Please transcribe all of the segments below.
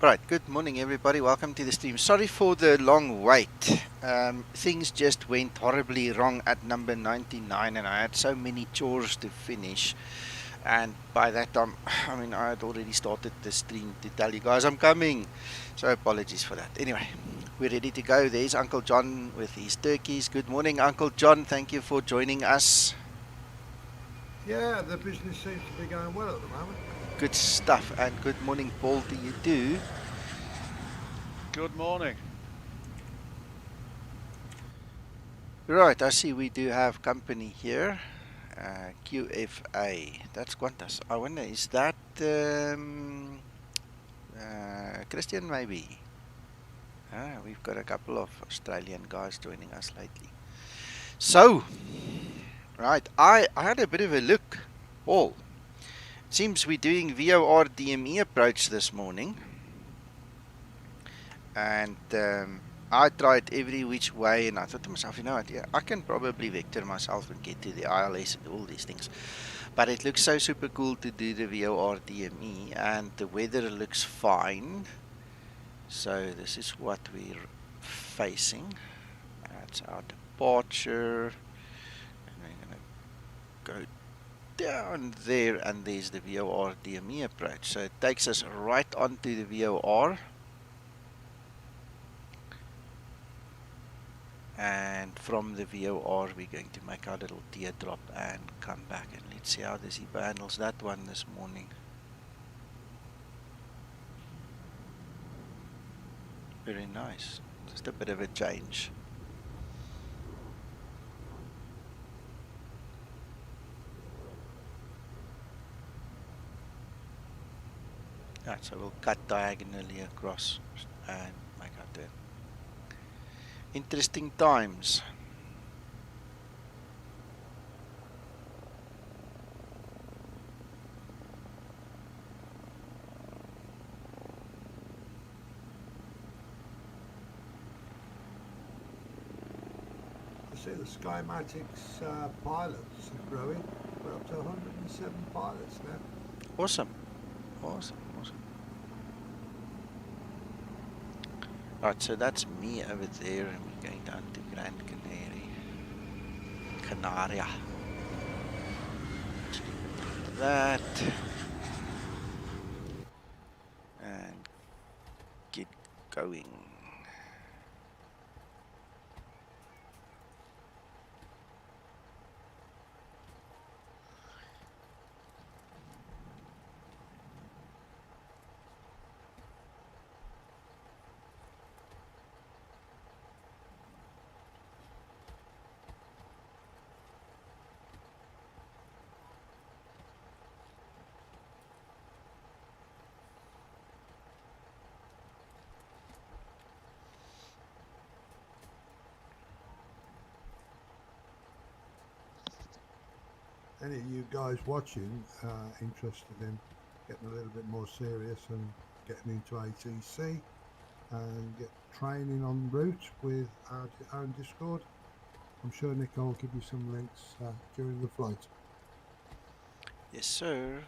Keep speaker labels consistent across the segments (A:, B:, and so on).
A: Right, good morning everybody, welcome to the stream. Sorry for the long wait. Things just went horribly wrong at number 99 and I had so many chores to finish. And by that time, I had already started the stream to tell you guys I'm coming. So apologies for that. Anyway, we're ready to go. There's Uncle John with his turkeys. Good morning, Uncle John. Thank you for joining us.
B: Yeah, the business seems to be going well at the moment.
A: Good stuff. And good morning, Paul, to you too.
C: Good morning.
A: Right, I see we do have company here. QFA. That's Qantas. I wonder, is that Christian maybe? We've got a couple of Australian guys joining us lately. So, right, I had a bit of a look. Paul, seems we're doing VOR DME approach this morning. And I tried every which way and I thought to myself, you know what, yeah, I can probably vector myself and get to the ILS and all these things. But it looks so super cool to do the VOR DME and the weather looks fine. So this is what we're facing. That's our departure. And we're going to go down there and there's the VOR DME approach. So it takes us right onto the VOR. And from the VOR we're going to make our little teardrop and come back, and let's see how the Zibo handles that one this morning. Very nice, just a bit of a change. Right, so we'll cut diagonally across and make our turn. Interesting times.
B: I see the Skymatix pilots are growing. We're up to 107 pilots now.
A: Awesome, awesome, awesome. Right, so that's me over there, and we're going down to Gran Canaria. That and get going.
B: Any of you guys watching interested in getting a little bit more serious and getting into ATC and get training en route with our own Discord, I'm sure Nick will give you some links during the flight.
A: Yes, sir.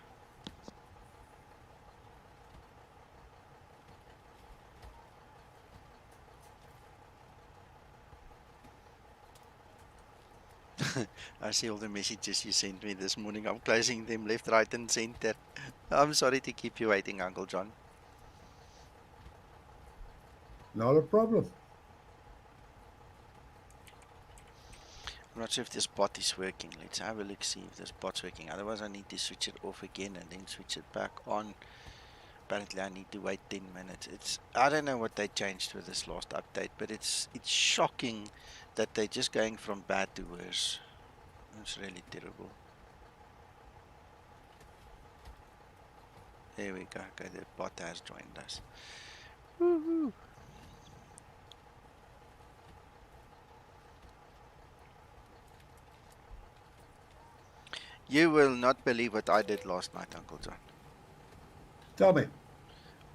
A: I see all the messages you sent me this morning. I'm closing them left, right, and center. I'm sorry to keep you waiting, Uncle John.
B: Not a problem.
A: I'm not sure if this bot is working. Let's have a look, see if this bot's working. Otherwise, I need to switch it off again and then switch it back on. Apparently, I need to wait 10 minutes. I don't know what they changed with this last update, but it's shocking that they're just going from bad to worse. It's really terrible. There we go. Okay, the bot has joined us. Woohoo! You will not believe what I did last night, Uncle John.
B: Tell me.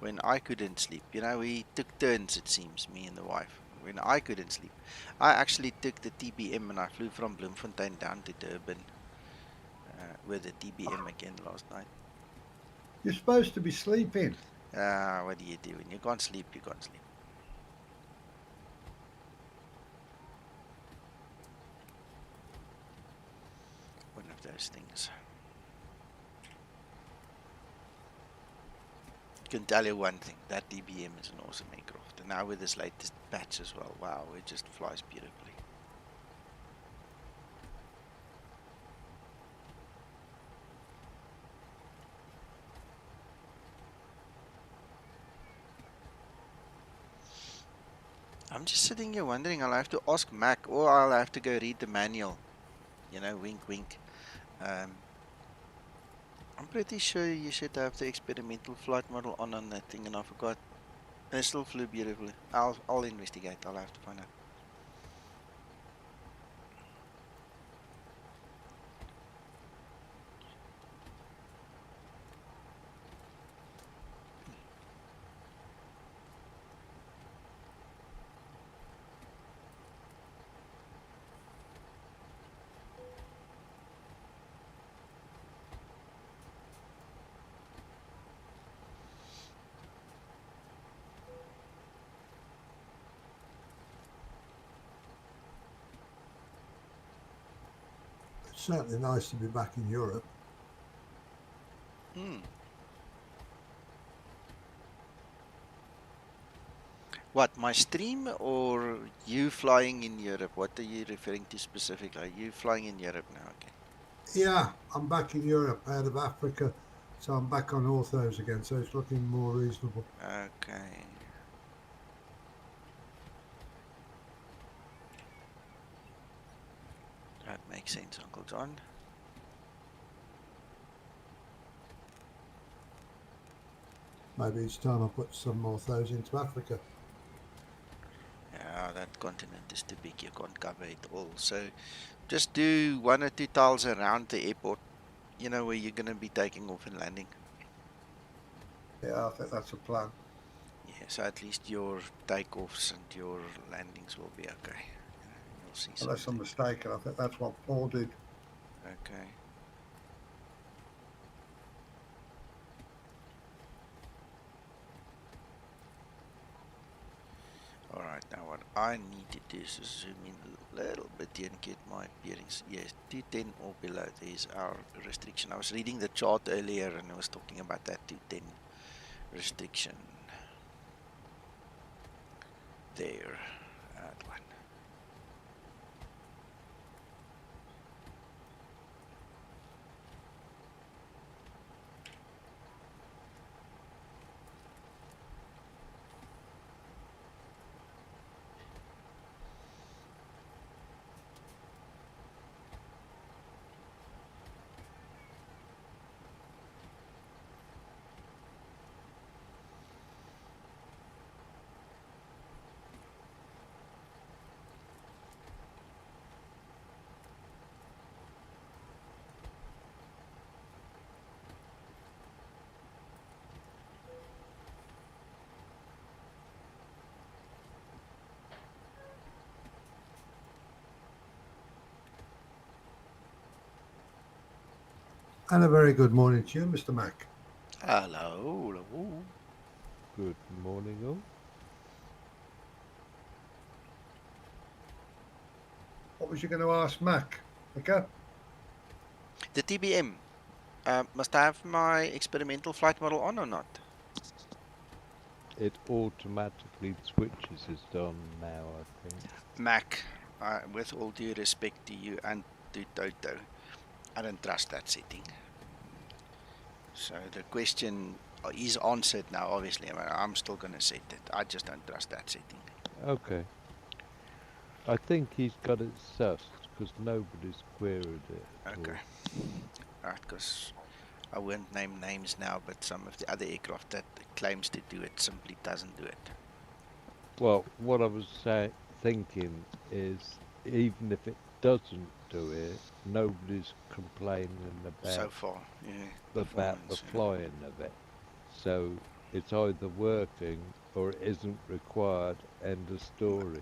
A: When I couldn't sleep, you know, we took turns, it seems, me and the wife. When I couldn't sleep, I actually took the TBM and I flew from Bloemfontein down to Durban with the TBM again last night.
B: You're supposed to be sleeping.
A: What do you do when you can't sleep? You can't sleep. One of those things. Can tell you one thing, that DBM is an awesome aircraft, and now with this latest patch as well, wow, it just flies beautifully. I'm just sitting here wondering, I'll have to ask Mac, or I'll have to go read the manual, you know, wink wink. I'm pretty sure you should have the experimental flight model on that thing, and I forgot. And it still flew beautifully. I'll investigate. I'll have to find out.
B: It's certainly nice to be back in Europe.
A: What, my stream or you flying in Europe? What are you referring to specifically? Are you flying in Europe now? Okay.
B: Yeah, I'm back in Europe, out of Africa, so I'm back on orthos again, so it's looking more reasonable.
A: Okay. That makes sense, Uncle John.
B: Maybe it's time I put some orthos into Africa.
A: Yeah, that continent is too big. You can't cover it all. So just do 1 or 2 tiles around the airport, you know, where you're going to be taking off and landing.
B: Yeah, I think that's a plan.
A: Yeah, so at least your takeoffs and your landings will be okay. You'll see
B: Unless I'm mistaken, I think that's what Paul did.
A: Okay. Alright, now what I need to do is zoom in a little bit here and get my bearings. Yes, 210 or below, there's our restriction. I was reading the chart earlier and I was talking about that 210 restriction. There, that one.
B: And a very good morning to you, Mr. Mac.
A: Hello, hello.
D: Good morning, all.
B: What was you going to ask Mac? Okay.
A: The TBM, must I have my experimental flight model on or not?
D: It automatically switches it on now, I think.
A: Mac, with all due respect to you and to Toto, I don't trust that setting. So the question is answered now, obviously. I'm still going to set it. I just don't trust that setting.
D: Okay. I think he's got it sussed, because nobody's queried it at
A: Okay. Right, because I won't name names now, but some of the other aircraft that claims to do it simply doesn't do it.
D: Well, what I was thinking is, even if it doesn't do it, nobody's complaining
A: So
D: about
A: far, yeah,
D: the
A: performance.
D: flying of it. So it's either working or it isn't required. End of story.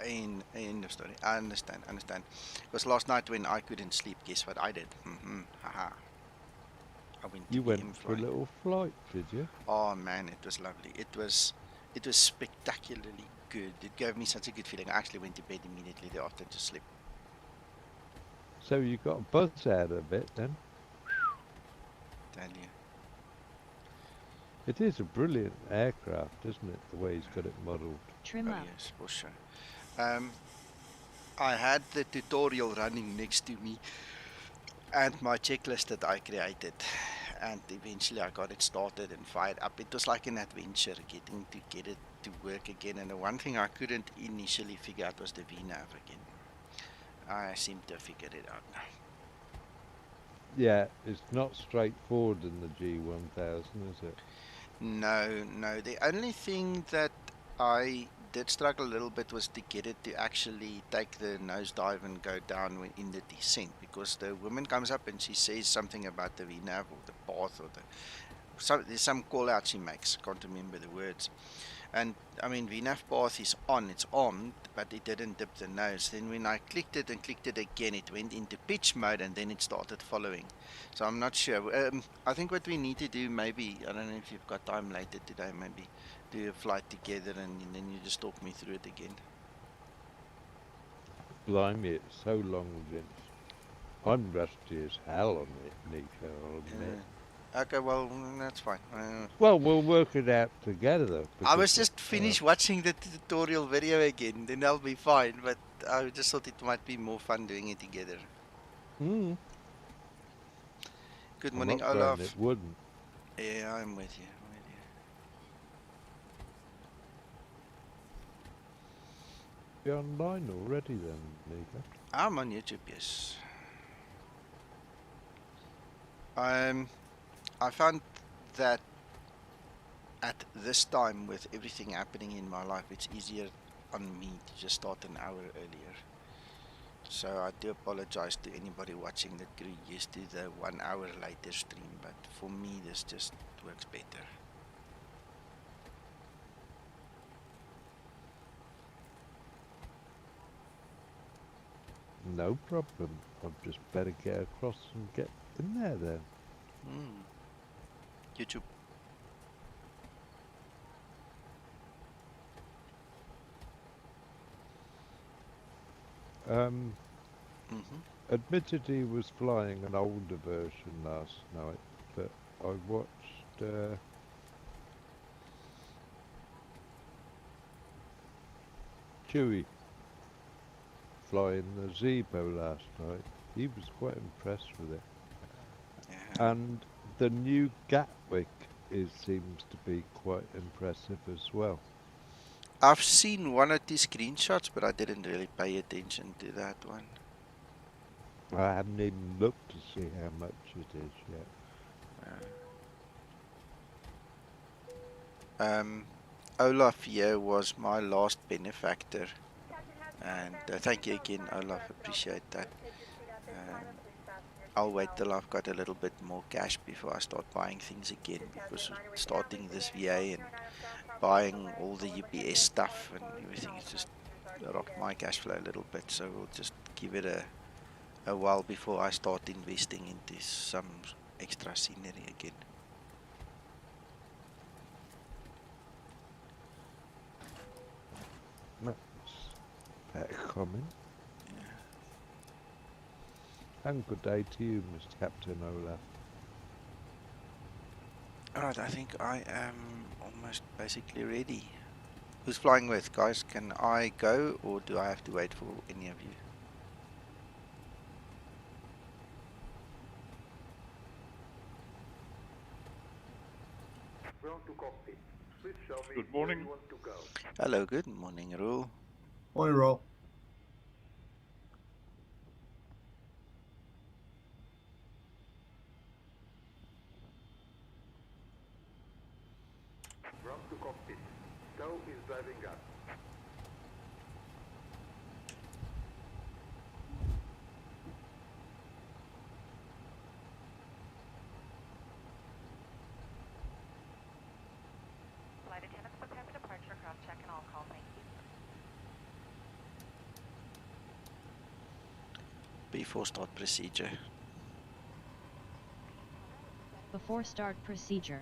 A: End of story. I understand. Because last night when I couldn't sleep, guess what I did? Haha. I went
D: You went
A: TBM
D: for a
A: flying.
D: little flight, did you?
A: Oh man, it was lovely. It was spectacularly good. It gave me such a good feeling. I actually went to bed immediately thereafter to sleep.
D: So you got a buzz out of it then?
A: Tell you.
D: It is a brilliant aircraft, isn't it? The way he's got it modelled.
E: Trim
A: Oh
E: up.
A: yes, for sure. I had the tutorial running next to me and my checklist that I created, and eventually I got it started and fired up. It was like an adventure getting to get it to work again, and the one thing I couldn't initially figure out was the VNAV again. I seem to have figured it out now.
D: Yeah, it's not straightforward in the G1000, is it?
A: No, no. The only thing that I did struggle a little bit was to get it to actually take the nosedive and go down in the descent, because the woman comes up and she says something about the VNAV or the path or there's some call out she makes. I can't remember the words. And I mean, VNAV path is on, it's on, but it didn't dip the nose. Then when I clicked it and clicked it again, it went into pitch mode and then it started following. So I'm not sure. I think what we need to do, maybe, I don't know if you've got time later today, maybe do a flight together and then you just talk me through it again.
D: Blimey, it's so long since. I'm rusty as hell on it, Nico, I'll admit.
A: Okay, well, that's fine.
D: Well, we'll work it out together.
A: I was
D: Because,
A: just finished watching the tutorial video again, then I'll be fine, but I just thought it might be more fun doing it together.
D: I'm
A: Good morning,
D: not saying
A: Olaf.
D: it wouldn't.
A: Yeah, I'm with you.
D: You're online already then, Nico.
A: I'm on YouTube, yes. I found that at this time, with everything happening in my life, it's easier on me to just start an hour earlier. So I do apologize to anybody watching that grew used to the 1 hour later stream, but for me this just works better.
D: No problem. I'd just better get across and get in there then.
A: YouTube.
D: Admittedly, he was flying an older version last night, but I watched Chewie flying the Zibo last night. He was quite impressed with it.
A: Yeah.
D: And the new Gatwick seems to be quite impressive as well.
A: I've seen one or two screenshots, but I didn't really pay attention to that one.
D: I haven't even looked to see how much it is yet.
A: Olaf here was my last benefactor, and thank you again, Olaf, appreciate that. I'll wait till I've got a little bit more cash before I start buying things again, because starting this VA and buying all the UPS stuff and everything, it's just rocked my cash flow a little bit, so we'll just give it a while before I start investing into some extra scenery again.
D: That's a comment. And good day to you, Mr. Captain Olaf.
A: Alright, I think I am almost basically ready. Who's flying with, guys? Can I go, or do I have to wait for any of you?
C: Good morning.
A: Hello, good morning, Rule.
B: Morning, Roll.
E: Flight attendants prepare for departure. Cross check and all call. Thank you.
A: Before start procedure.
F: Before start procedure.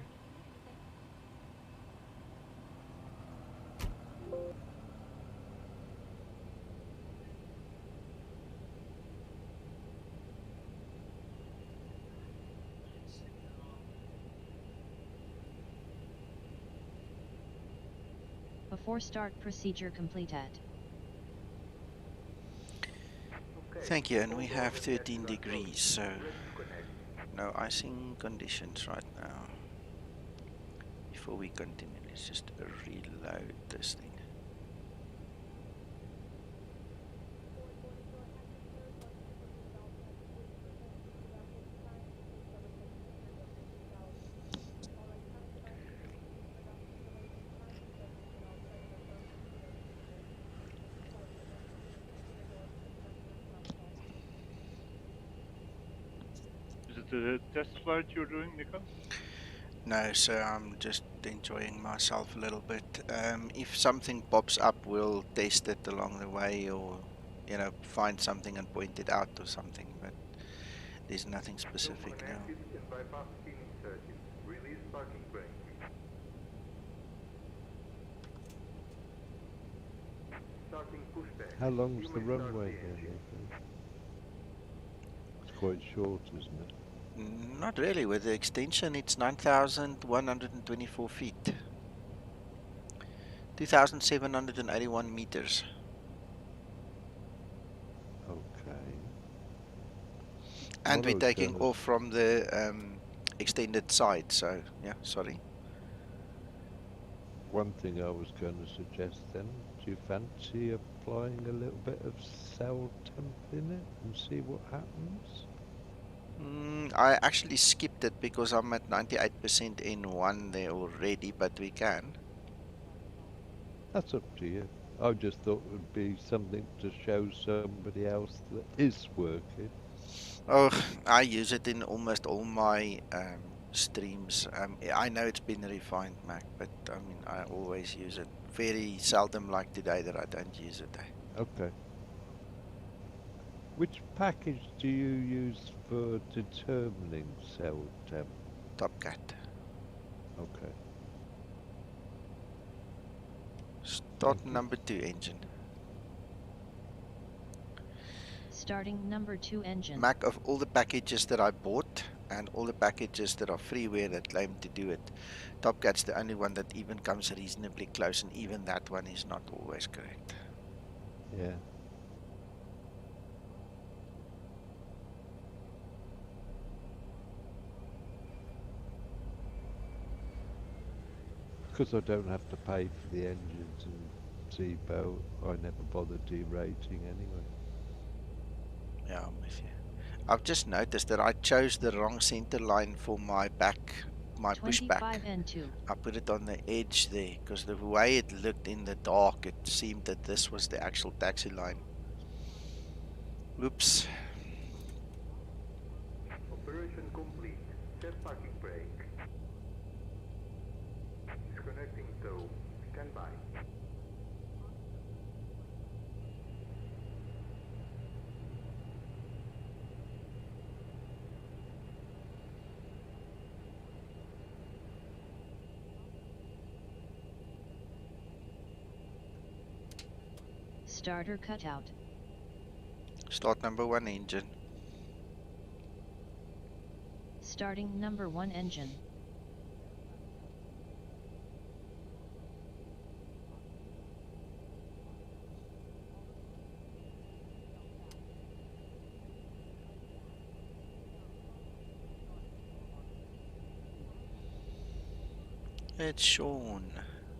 F: Before start procedure completed.
A: Thank you, and we have 13 degrees, so no icing conditions right now. Before we continue, let's just reload this thing.
C: Is it a test flight you're doing, Nico?
A: No, so I'm just enjoying myself a little bit. If something pops up, we'll test it along the way, or find something and point it out or something. But there's nothing specific now.
C: And bypass pin inserted. Release parking brake. Starting pushback.
D: How long's
C: You
D: the
C: may start
D: runway
C: the
D: here,
C: engine.
D: Nathan? It's quite short, isn't it?
A: Not really. With the extension, it's 9,124 feet. 2,781 meters.
D: Okay.
A: And
D: What I
A: we're
D: was
A: taking
D: gonna
A: off from the extended side, so yeah, sorry.
D: One thing I was going to suggest then, do you fancy applying a little bit of cell temp in it and see what happens?
A: I actually skipped it because I'm at 98% N1 there already, but we can.
D: That's up to you. I just thought it would be something to show somebody else that is working.
A: Oh, I use it in almost all my streams. I know it's been refined, Mac, but I mean, I always use it. Very seldom like today that I don't use it.
D: Okay. Which package do you use for determining cell temp?
A: Top Cat.
D: Okay.
A: Start
D: Thank you.
A: number 2 engine.
F: Starting number 2 engine.
A: Mac, of all the packages that I bought and all the packages that are freeware that claim to do it, Top Cat's the only one that even comes reasonably close, and even that one is not always correct.
D: Yeah. Because I don't have to pay for the engines and Zibo, I never bother derating anyway.
A: Yeah, I'm with you. I've just noticed that I chose the wrong center line for my pushback.
F: 25 and 2.
A: I put it on the edge there because the way it looked in the dark, it seemed that this was the actual taxi line. Oops.
C: Operation complete. Set parking brake. Disconnecting tow. Stand by.
F: Starter cutout.
A: Start number 1 engine.
F: Starting number 1 engine.
A: It's Sean.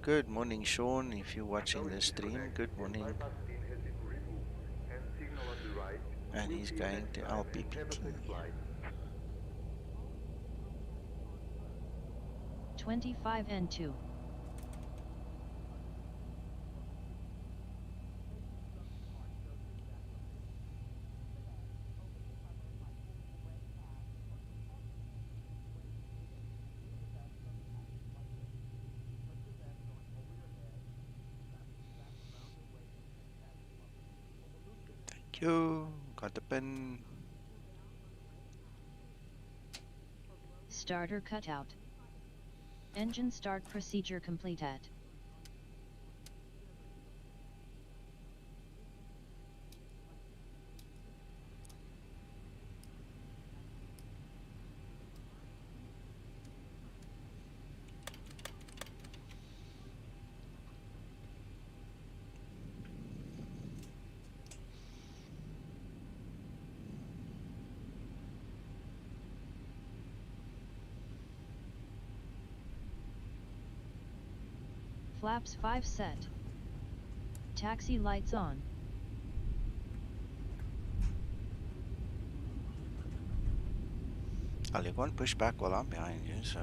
A: Good morning, Sean. If you're watching this stream, good morning.
C: Bypass pin has been removed. And signal on the right.
A: And
C: We'll
A: he's
C: see you
A: going
C: next
A: to
C: time and have a
A: LPPT.
C: safe flight.
F: 25 and 2.
A: Thank you. Got the pin.
F: Starter cutout. Engine start procedure completed. Flaps 5 set. Taxi lights on.
A: Well, you can't push back while I'm behind you, so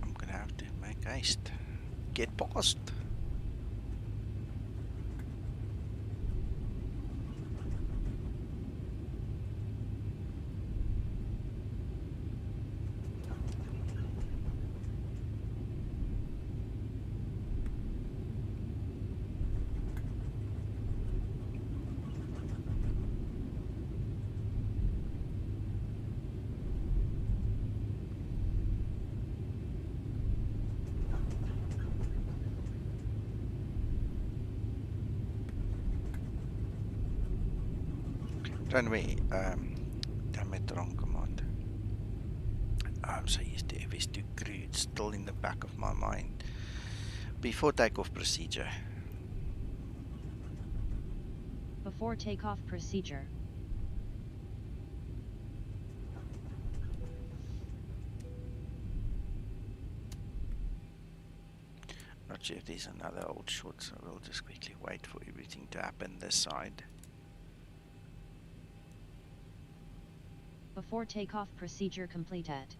A: I'm gonna have to make haste. Get past. Runway, damn it, wrong command. I'm so used to FS2 crew, it's still in the back of my mind. Before takeoff procedure.
F: Before takeoff procedure.
A: Not sure if there's another old shot, so we'll just quickly wait for everything to happen this side.
F: Before takeoff procedure completed.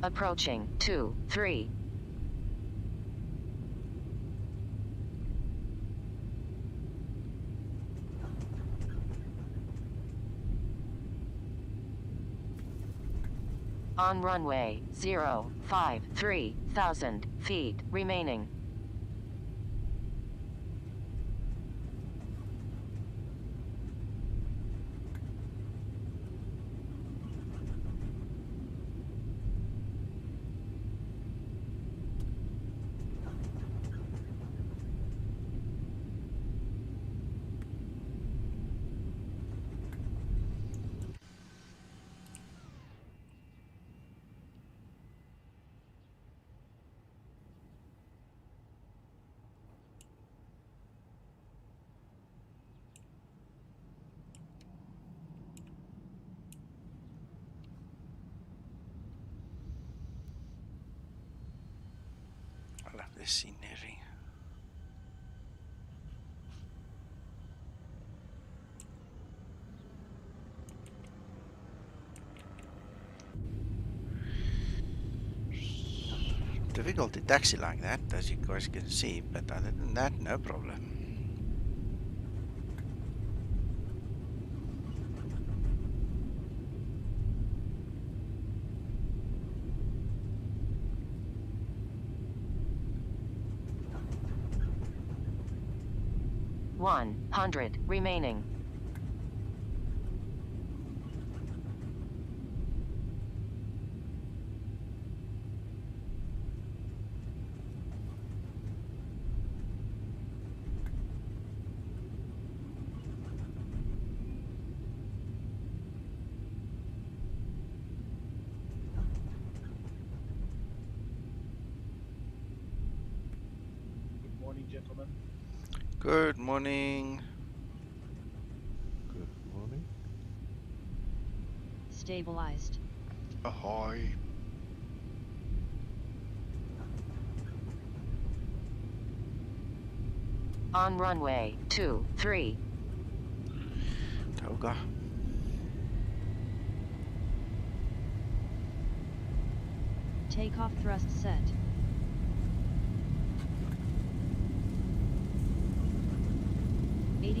G: Approaching 2-3. On runway 053,000 feet remaining.
A: I love this scenery. Difficult to taxi like that, as you guys can see, but other than that, no problem.
G: $100 remaining.
H: Good morning, gentlemen.
A: Good morning.
D: Good morning.
F: Stabilized.
A: Ahoy.
G: On runway 23.
A: Toga.
F: Takeoff thrust set.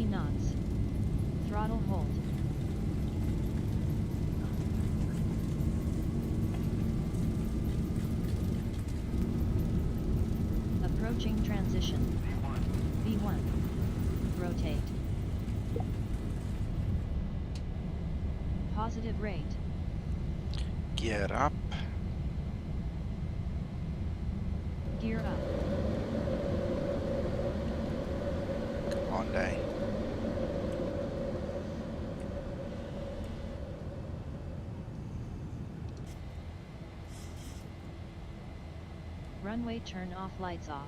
F: knots. Throttle hold. Approaching transition. V1. Rotate. Positive rate.
A: Gear up.
F: Gear up.
A: Come on, day.
F: Runway turn off, lights off.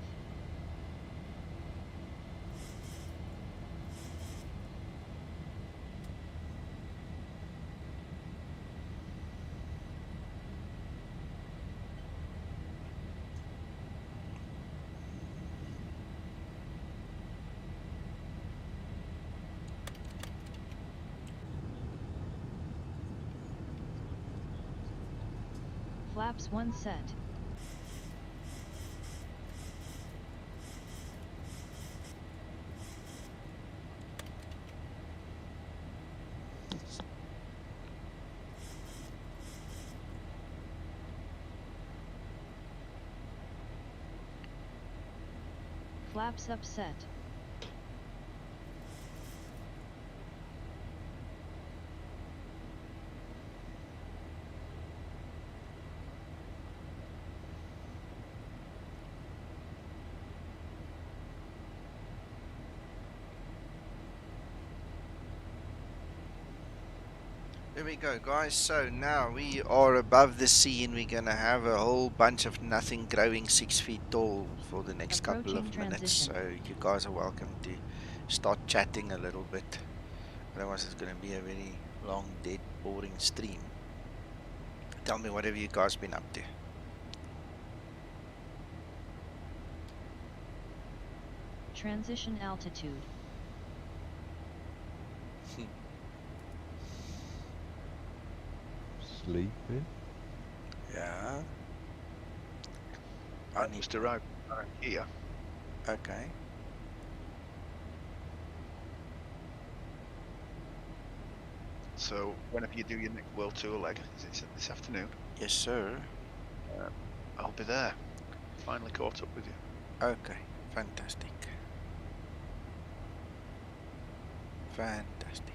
F: Flaps 1 set. Flaps upset.
A: There we go, guys. So now we are above the sea and we're gonna have a whole bunch of nothing growing 6 feet tall for the next couple of
F: Approaching
A: minutes.
F: transition.
A: So you guys are welcome to start chatting a little bit. Otherwise it's gonna be a very long, dead, boring stream. Tell me whatever you guys been up to.
F: Transition altitude.
D: Sleeping.
A: Yeah.
H: I just arrived here.
A: Okay.
H: So whenever you do your next World Tour leg, is it this afternoon?
A: Yes, sir.
H: I'll be there. Finally caught up with you.
A: Okay. Fantastic. Fantastic.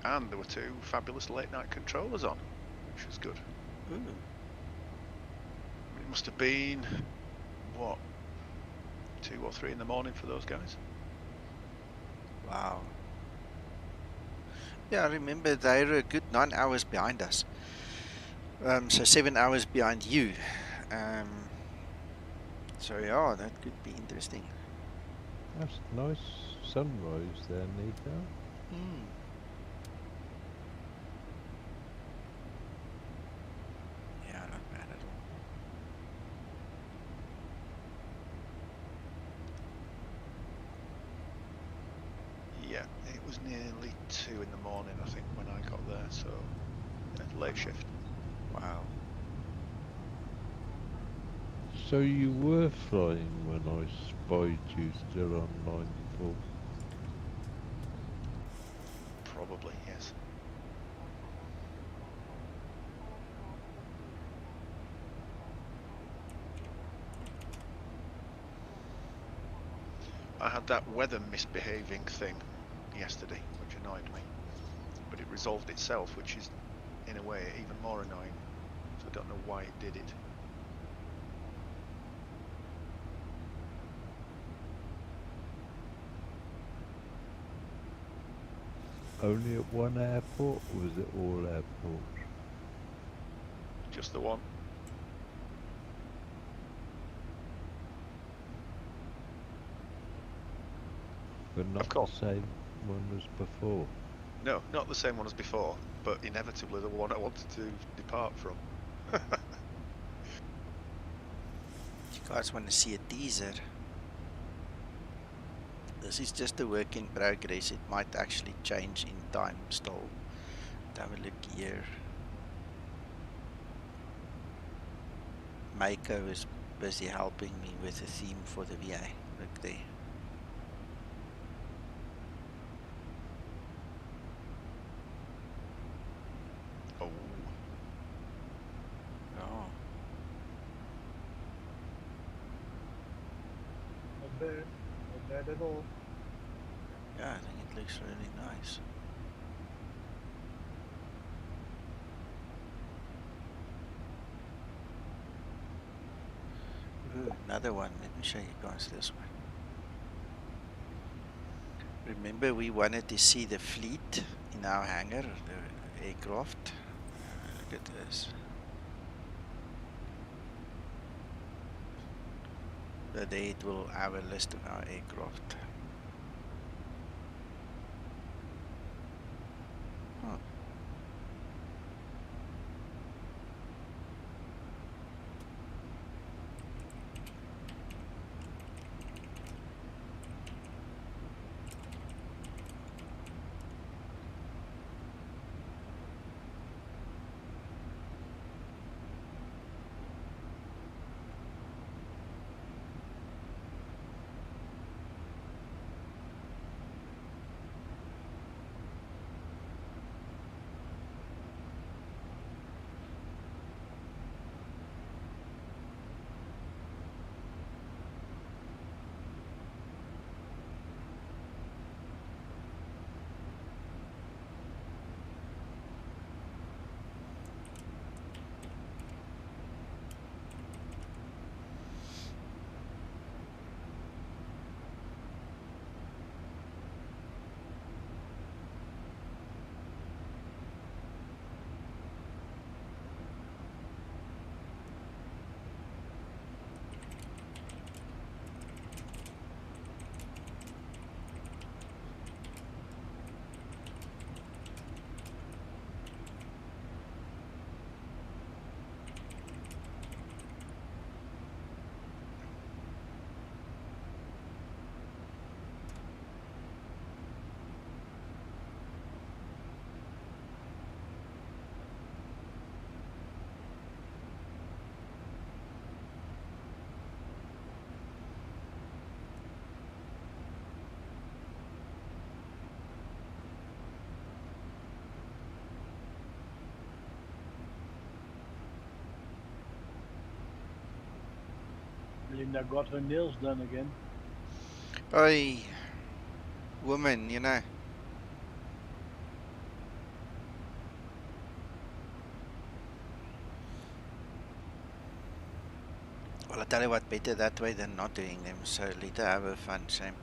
H: And there were 2 fabulous late night controllers on, which was good.
A: Ooh.
H: It must have been, what, 2 or 3 in the morning for those guys?
A: Wow. Yeah, I remember they were a good 9 hours behind us. So 7 hours behind you. So yeah, that could be interesting.
D: That's nice sunrise there, Nico.
A: Hmm. Yeah, not bad at all.
H: Yeah, it was nearly 2 in the morning, I think, when I got there, so late shift.
A: Wow.
D: So you were flying when I spied you still on line 4?
H: Probably, yes. I had that weather misbehaving thing yesterday, which annoyed me. But it resolved itself, which is, in a way, even more annoying. So I don't know why it did it.
D: Only at one airport, or was it all airports?
H: Just the one.
D: But not
H: course.
D: the same one as before?
H: No, not the same one as before, but inevitably the one I wanted to depart from.
A: You guys want to see a teaser? This is just a work in progress. It might actually change in time still. Have a look here. Mako is busy helping me with the theme for the VA. Look there.
H: Oh,
A: Oh,
I: Not bad. Not bad at all.
A: yeah, I think it looks really nice. Ooh, another one. Let me show you guys this one. Remember, we wanted to see the fleet in our hangar, the aircraft. Look at this. So there it will have a list of our aircraft. Oh.
I: Linda got her nails done again.
A: Oi, woman, you know. Well, I tell you what, better that way than not doing them. So let her have her fun, shame.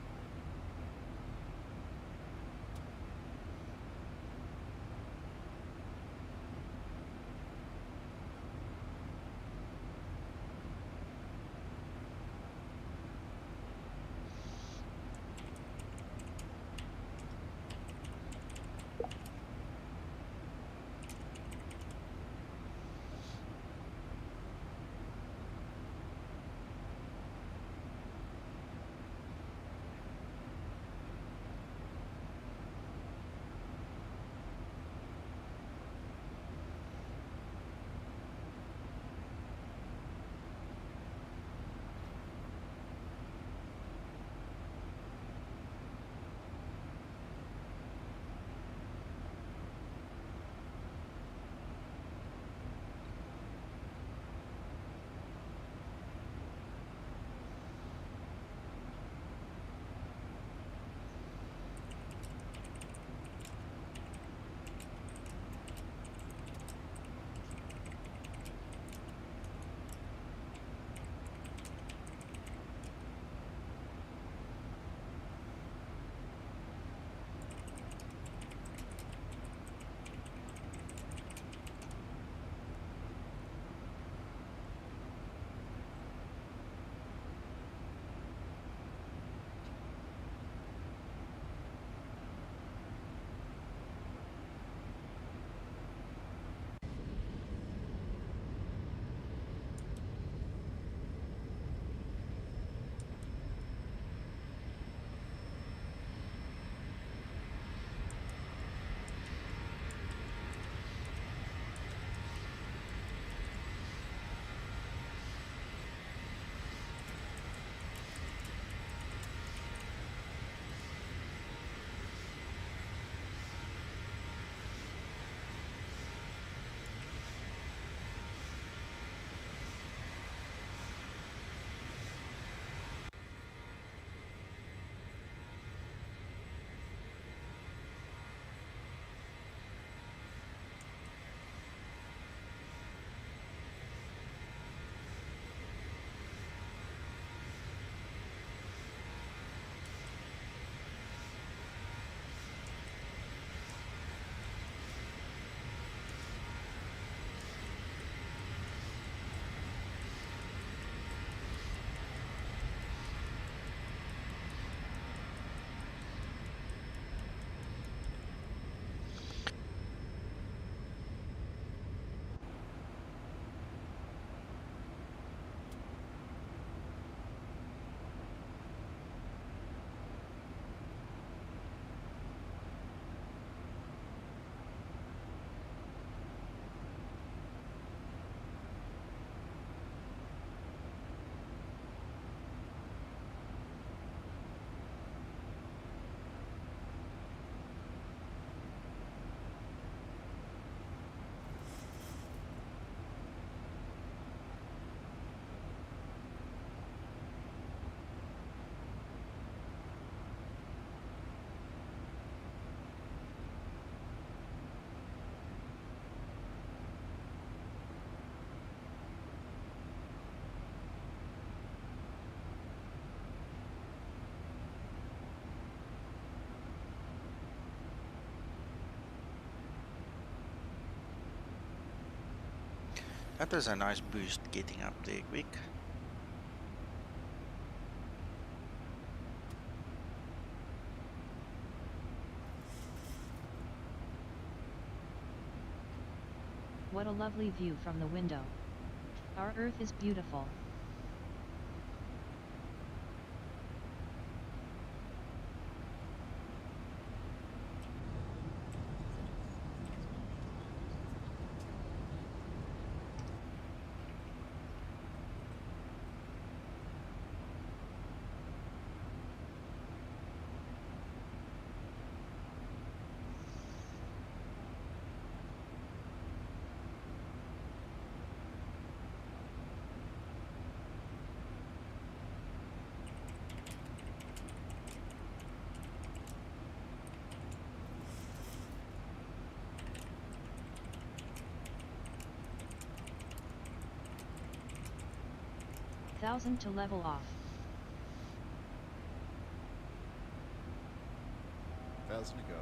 A: That was a nice boost getting up there quick.
F: What a lovely view from the window. Our Earth is beautiful. Thousand to level off.
J: 1,000 to go.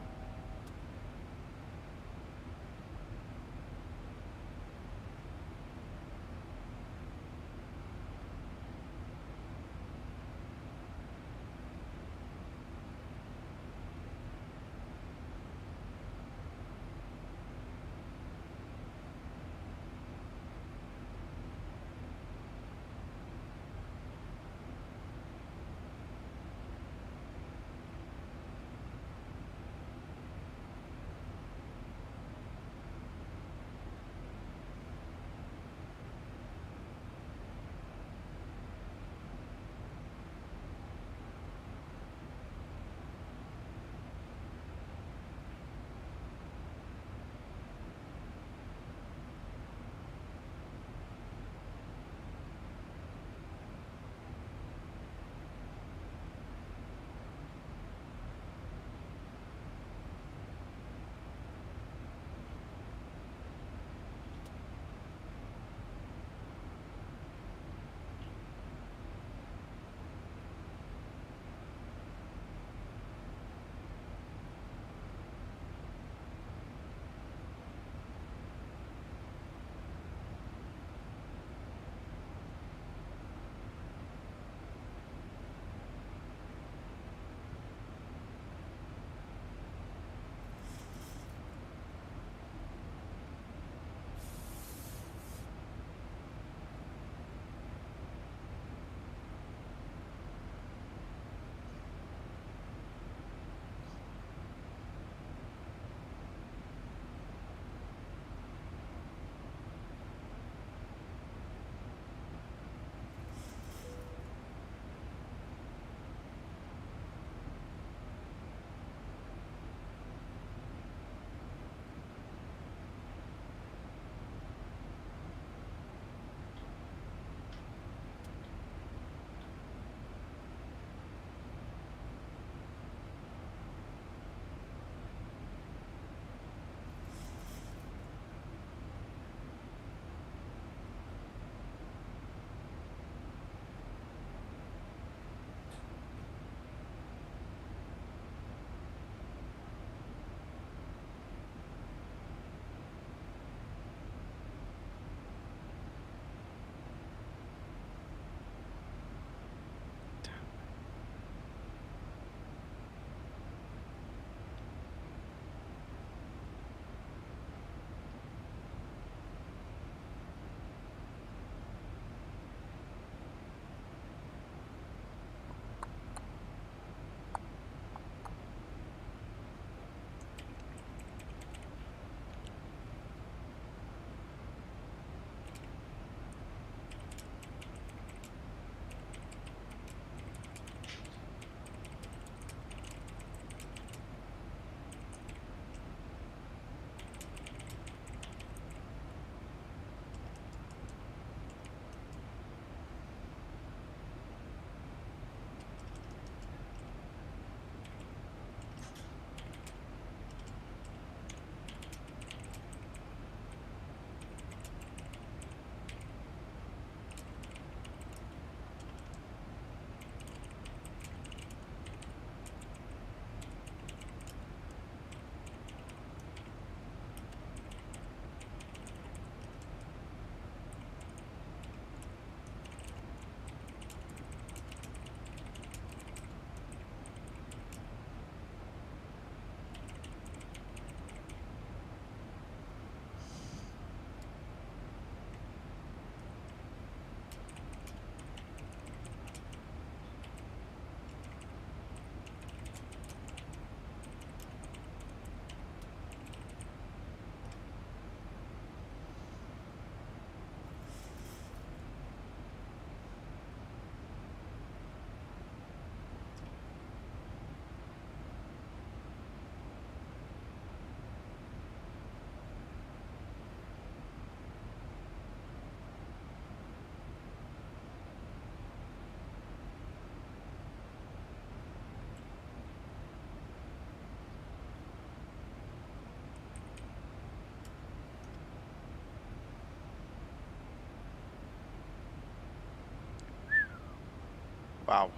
A: Wow.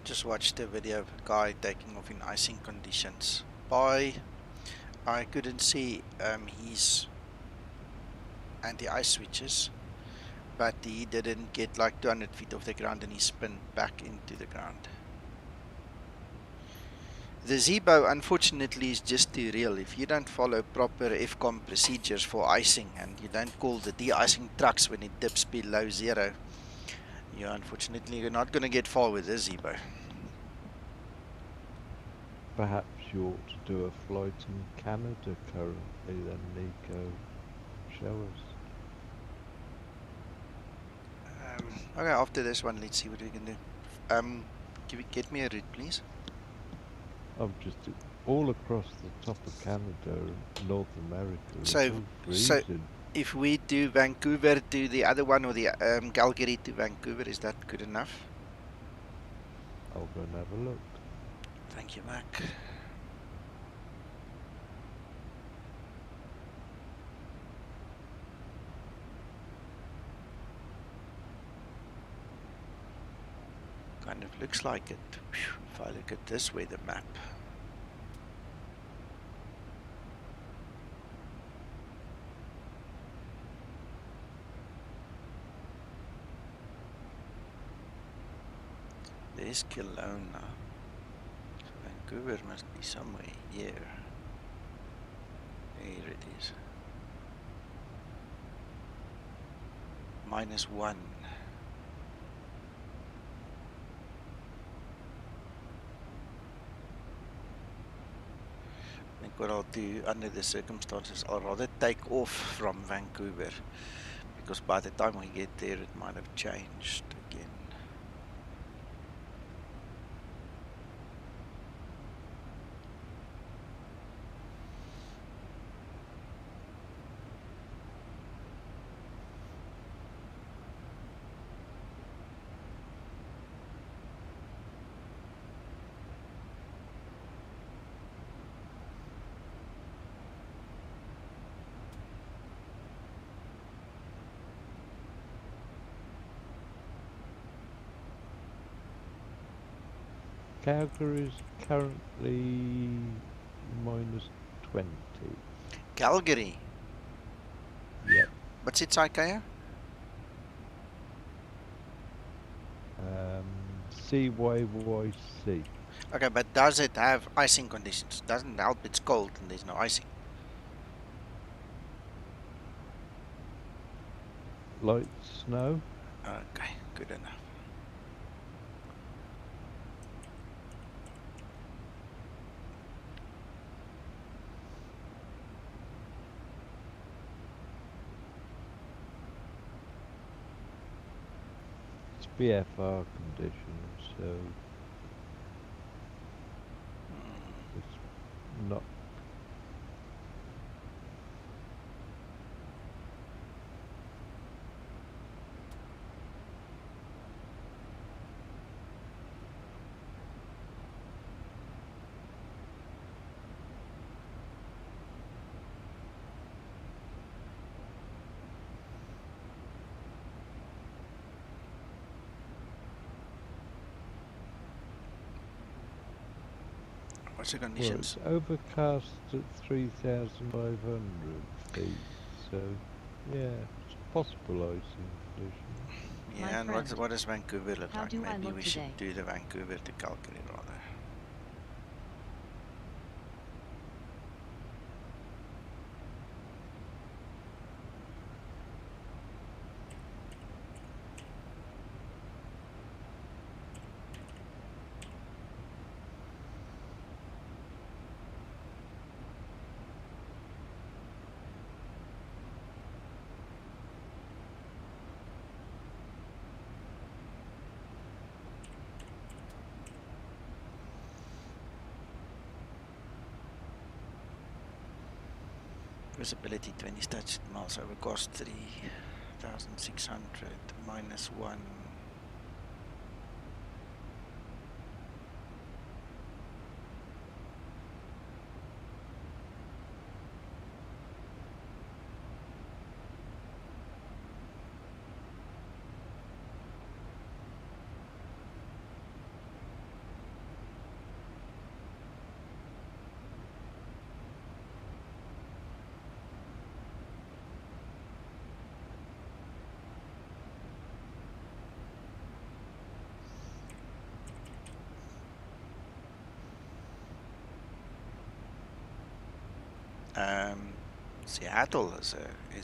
A: Just watched a video of a guy taking off in icing conditions. I couldn't see his anti-ice switches, but he didn't get like 200 feet off the ground and he spun back into the ground. The Zibo, unfortunately, is just too real. If you don't follow proper FCOM procedures for icing and you don't call the de-icing trucks when it dips below zero, unfortunately, you're not going to get far with the Zibo.
D: Perhaps you ought to do a flight in Canada currently then, Nico. Show us.
A: Okay, after this one, let's see what we can do. Get me a route, please.
D: I'm just all across the top of Canada and North America.
A: So,
D: it's all freezing.
A: If we do Vancouver to the other one, or the Calgary to Vancouver, is that good enough?
D: I'll go and have a look.
A: Thank you, Mac. Kind of looks like it. If I look at this weather map. There's Kelowna. So Vancouver must be somewhere here. Here it is. -1. I think what I'll do under the circumstances, I'll rather take off from Vancouver, because by the time we get there it might have changed again.
D: Calgary is currently -20.
A: Calgary?
D: Yep.
A: What's its IKO?
D: CYYC.
A: Okay, but does it have icing conditions? Doesn't help it's cold and there's no icing.
D: Light snow.
A: Okay, good enough.
D: It's BFR conditions, so it's not.
A: What's the
D: Well,
A: conditions?
D: it's overcast at 3,500 feet, so yeah, it's possible icing conditions.
A: Yeah, and what does Vancouver look
F: How
A: like?
F: do I
A: Maybe
F: look
A: we
F: today?
A: should do the Vancouver to Calgary rather. Visibility 20 statute miles over cost 3,600 -1. Seattle is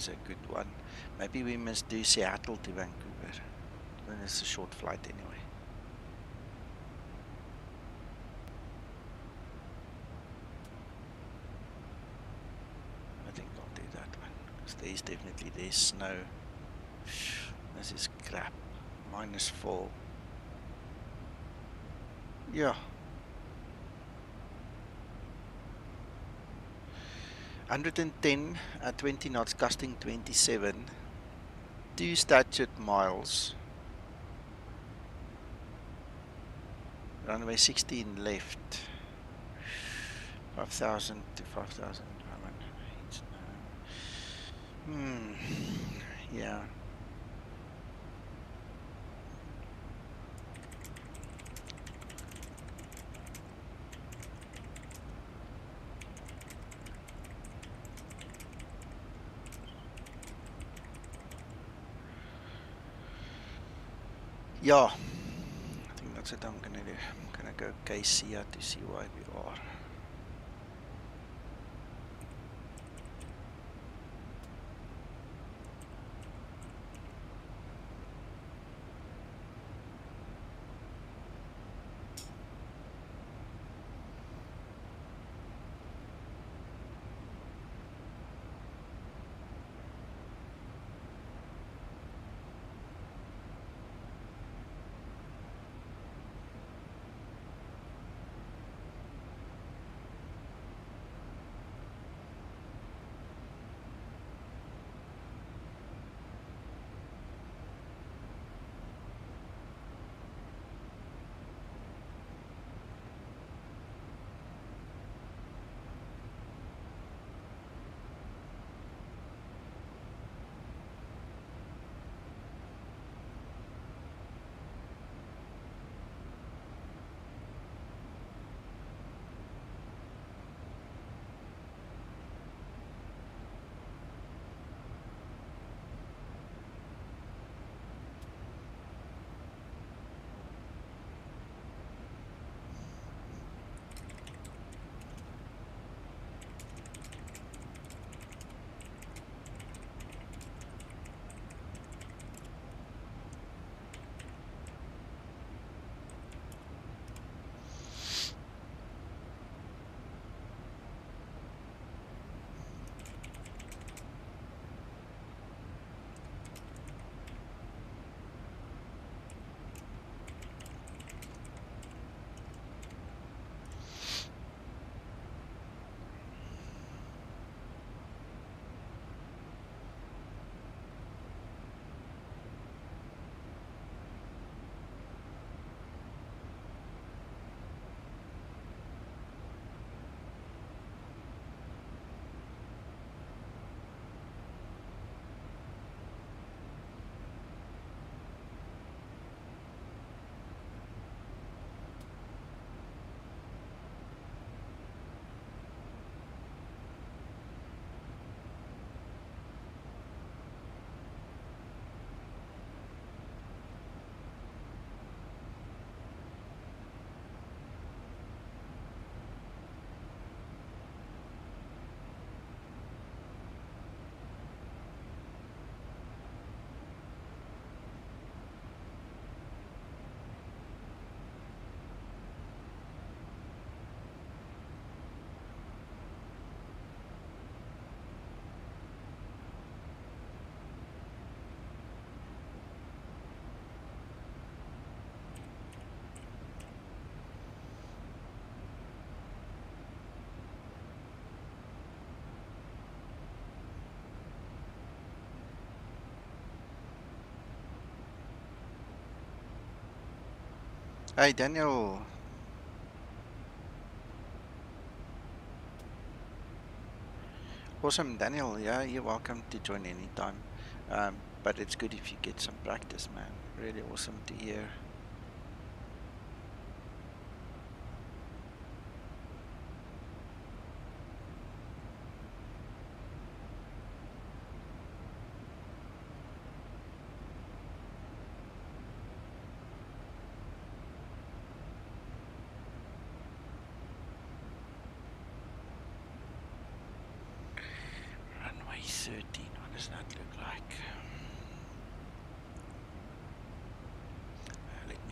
A: a good one. Maybe we must do Seattle to Vancouver. Then it's a short flight anyway. I think I'll do that one because there's snow. This is crap. -4. Yeah. 110 at 20 knots, costing 27. 2 statute miles. Runway 16 left. 5,000 to 5,000. Yeah. Yeah, I think that's what I'm gonna do. I'm gonna go KC to see why we are. Hey, Daniel. Awesome, Daniel. Yeah, you're welcome to join anytime. But it's good if you get some practice, man. Really awesome to hear.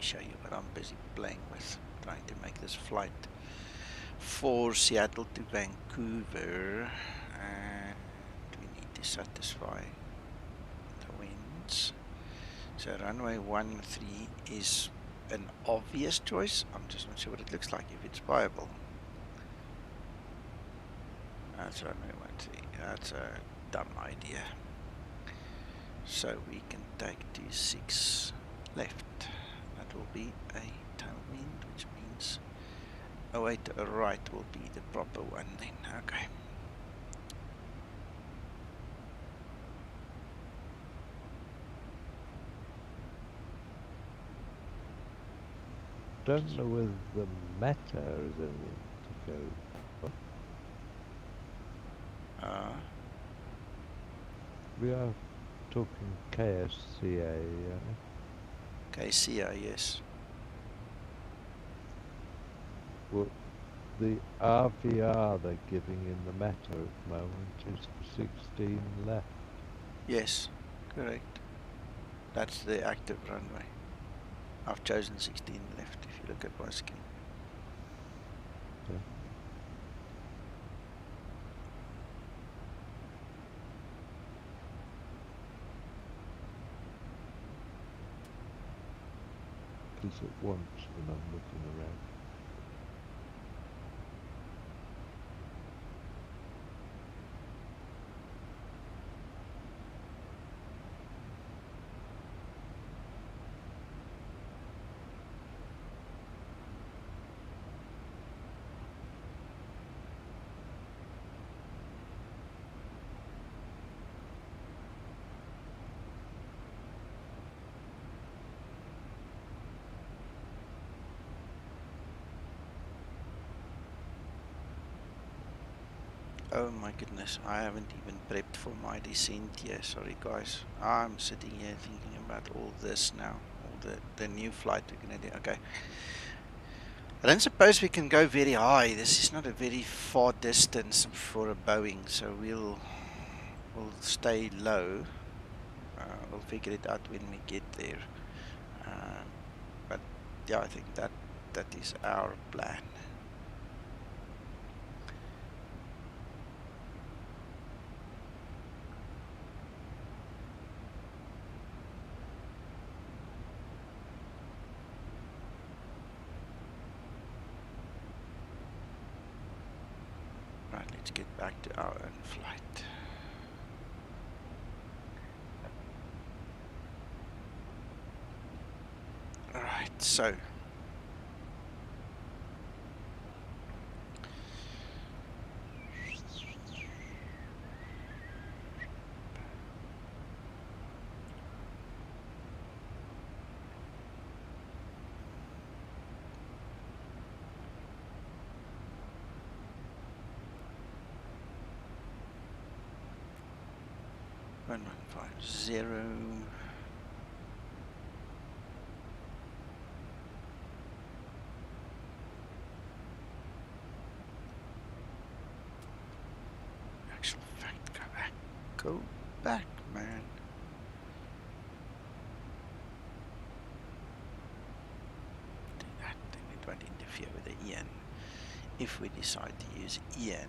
A: show you what I'm busy playing with, trying to make this flight for Seattle to Vancouver, and we need to satisfy the winds. So runway 13 is an obvious choice. I'm just not sure what it looks like, if it's viable. That's runway 13. That's a dumb idea. So we can take 26 left. That will be a tailwind, which means 08 right will be the proper one then. Okay.
D: Don't know whether the meta is anything to go. We are talking KSCA,
A: KCA, yes.
D: Well, the RVR they're giving in the meta at the moment is 16 left.
A: Yes, correct. That's the active runway. I've chosen 16 left if you look at my screen.
D: Yeah. Because at once when I'm looking around.
A: Oh my goodness, I haven't even prepped for my descent here. Sorry guys. I'm sitting here thinking about all this now. All the new flight we're going to do. Okay. I don't suppose we can go very high. This is not a very far distance for a Boeing, so we'll stay low. We'll figure it out when we get there. But yeah, I think that is our plan. Right, let's get back to our own flight. Alright, so One 150. Actual fact, go back. Go back, man. Do that, then it won't interfere with the EN. If we decide to use EN.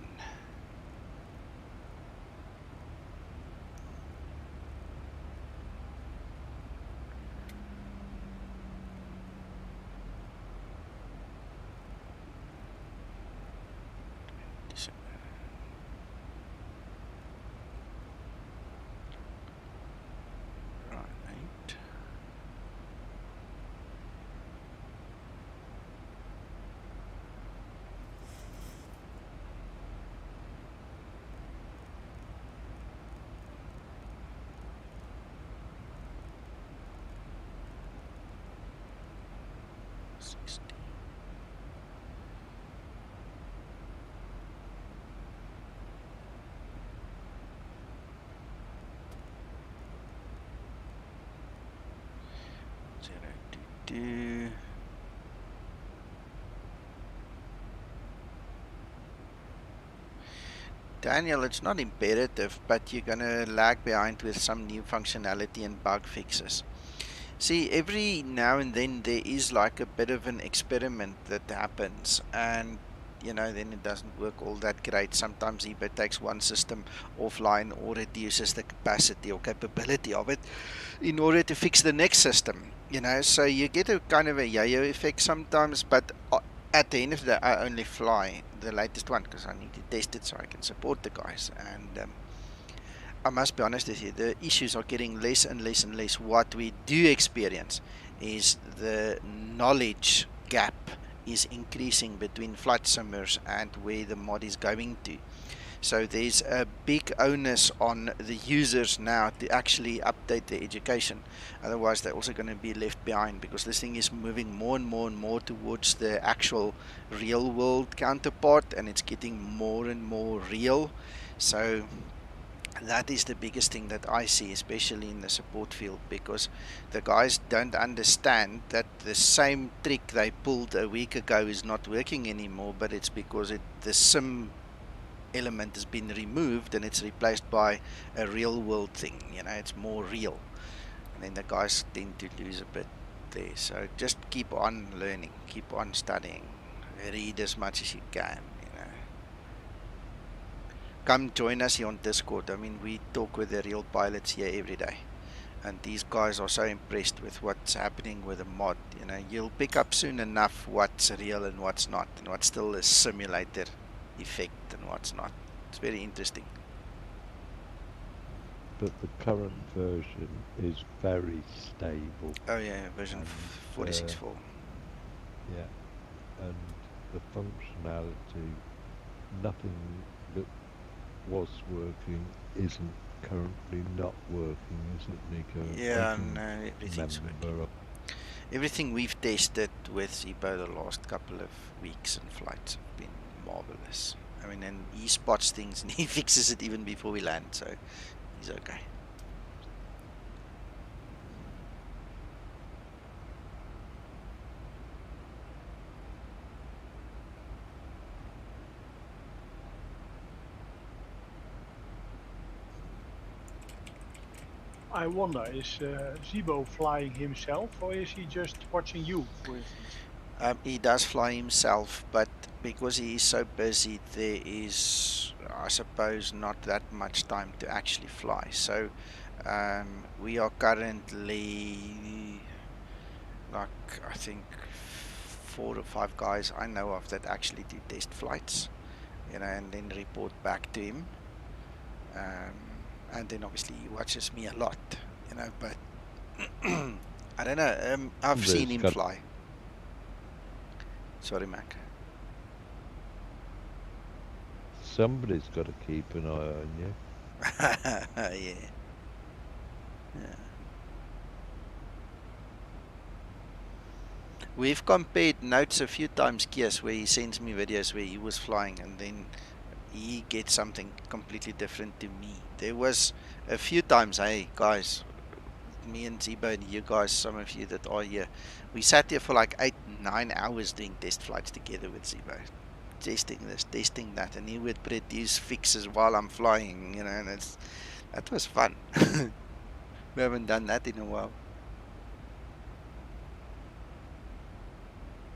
A: Daniel, it's not imperative, but you're gonna lag behind with some new functionality and bug fixes. See, every now and then there is like a bit of an experiment that happens, and then it doesn't work all that great. Sometimes eBay takes one system offline or reduces the capacity or capability of it in order to fix the next system. So you get a kind of a yo-yo effect sometimes, but at the end of the day, I only fly the latest one because I need to test it so I can support the guys. And I must be honest with you, the issues are getting less and less and less. What we do experience is the knowledge gap is increasing between flight simmers and where the mod is going to. So there's a big onus on the users now to actually update their education. Otherwise, they're also going to be left behind, because this thing is moving more and more and more towards the actual real world counterpart, and it's getting more and more real. So that is the biggest thing that I see, especially in the support field, because the guys don't understand that the same trick they pulled a week ago is not working anymore, but it's because the sim element has been removed and it's replaced by a real world thing. It's more real, and then the guys tend to lose a bit there. So just keep on learning, keep on studying, read as much as you can. Come join us here on Discord. I mean, we talk with the real pilots here every day, and these guys are so impressed with what's happening with the mod. You'll pick up soon enough what's real and what's not, and what's still a simulator effect and what's not. It's very interesting.
D: But the current version is very stable.
A: Oh yeah, version 46.4.
D: Yeah, and the functionality, nothing that was working isn't currently not working, is it, Nico?
A: Yeah, no, everything's working. Everything we've tested with Zibo the last couple of weeks and flights have been marvelous. I mean, and he spots things and he fixes it even before we land, so he's okay.
I: I wonder, is Zibo flying himself, or is he just watching you, for instance?
A: He does fly himself, but because he is so busy, there is, I suppose, not that much time to actually fly. So we are currently, like, I think 4 or 5 guys I know of that actually do test flights, and then report back to him. And then obviously he watches me a lot, but I don't know. I've seen him fly. Sorry, Mac.
D: Somebody's got to keep an eye on you.
A: Yeah. We've compared notes a few times, Kias, where he sends me videos where he was flying and then he gets something completely different to me. There was a few times, hey guys, me and Zibo and you guys, some of you that are here, we sat here for like 8-9 hours doing test flights together with Zibo, testing this, testing that, and he would produce fixes while I'm flying, and that was fun. We haven't done that in a while.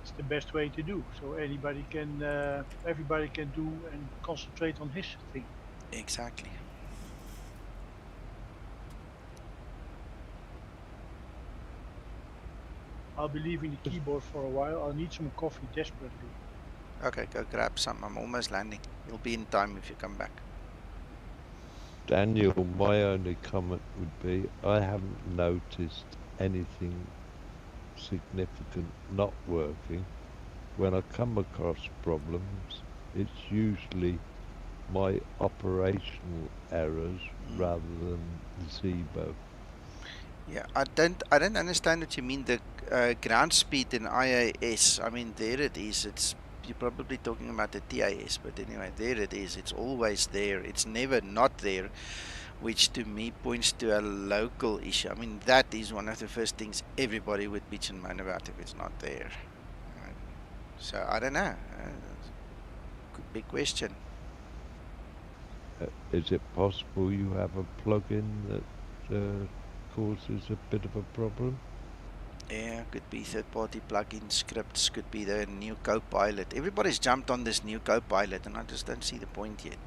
I: It's the best way to do, so everybody can do and concentrate on his thing.
A: Exactly.
I: I'll be leaving the keyboard for a while. I'll need some coffee desperately.
A: Okay, go grab some. I'm almost landing. You'll be in time if you come back.
D: Daniel, my only comment would be, I haven't noticed anything significant not working. When I come across problems, it's usually my operational errors rather than the Zibo.
A: Yeah, I don't understand what you mean. The ground speed in IAS. I mean, there it is. You're probably talking about the TAS, but anyway, there it is. It's always there. It's never not there, which to me points to a local issue. I mean, that is one of the first things everybody would bitch and moan about if it's not there. So I don't know. Big question.
D: Is it possible you have a plugin that causes a bit of a problem?
A: Yeah, could be third-party plugin scripts, could be the new Copilot. Everybody's jumped on this new Copilot, and I just don't see the point yet.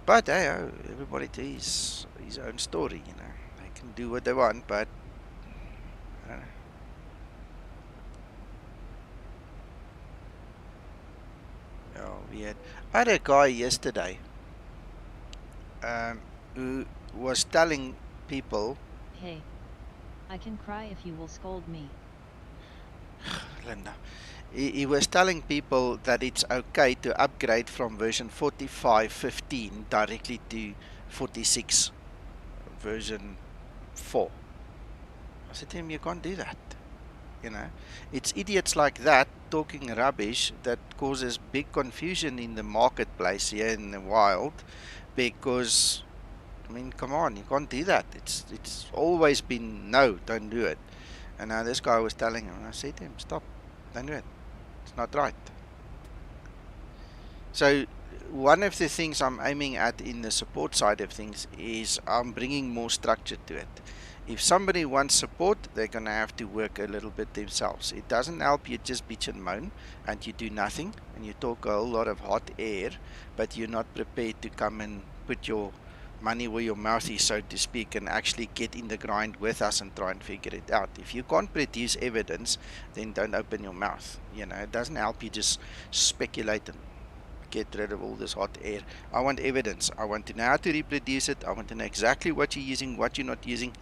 A: But hey, everybody to his own story, you know. They can do what they want, but I don't know. Oh, weird. I had a guy yesterday who was telling people,
F: Hey. I can cry if you will scold me.
A: Linda, he was telling people that it's okay to upgrade from version 45.15 directly to 46 version 4. I said to him, you can't do that. You know, it's idiots like that talking rubbish that causes big confusion in the marketplace here in the wild, because I mean, come on, you can't do that. It's always been no, don't do it. And now this guy was telling him, and I said to him, stop, don't do it. It's not right. So one of the things I'm aiming at in the support side of things is I'm bringing more structure to it. If somebody wants support, they're going to have to work a little bit themselves. It doesn't help you just bitch and moan and you do nothing and you talk a whole lot of hot air, but you're not prepared to come and put your money where your mouth is, so to speak, and actually get in the grind with us and try and figure it out. If you can't produce evidence, then don't open your mouth. You know, it doesn't help you just speculate and get rid of all this hot air. I want evidence. I want to know how to reproduce it. I want to know exactly what you're using, what you're not using.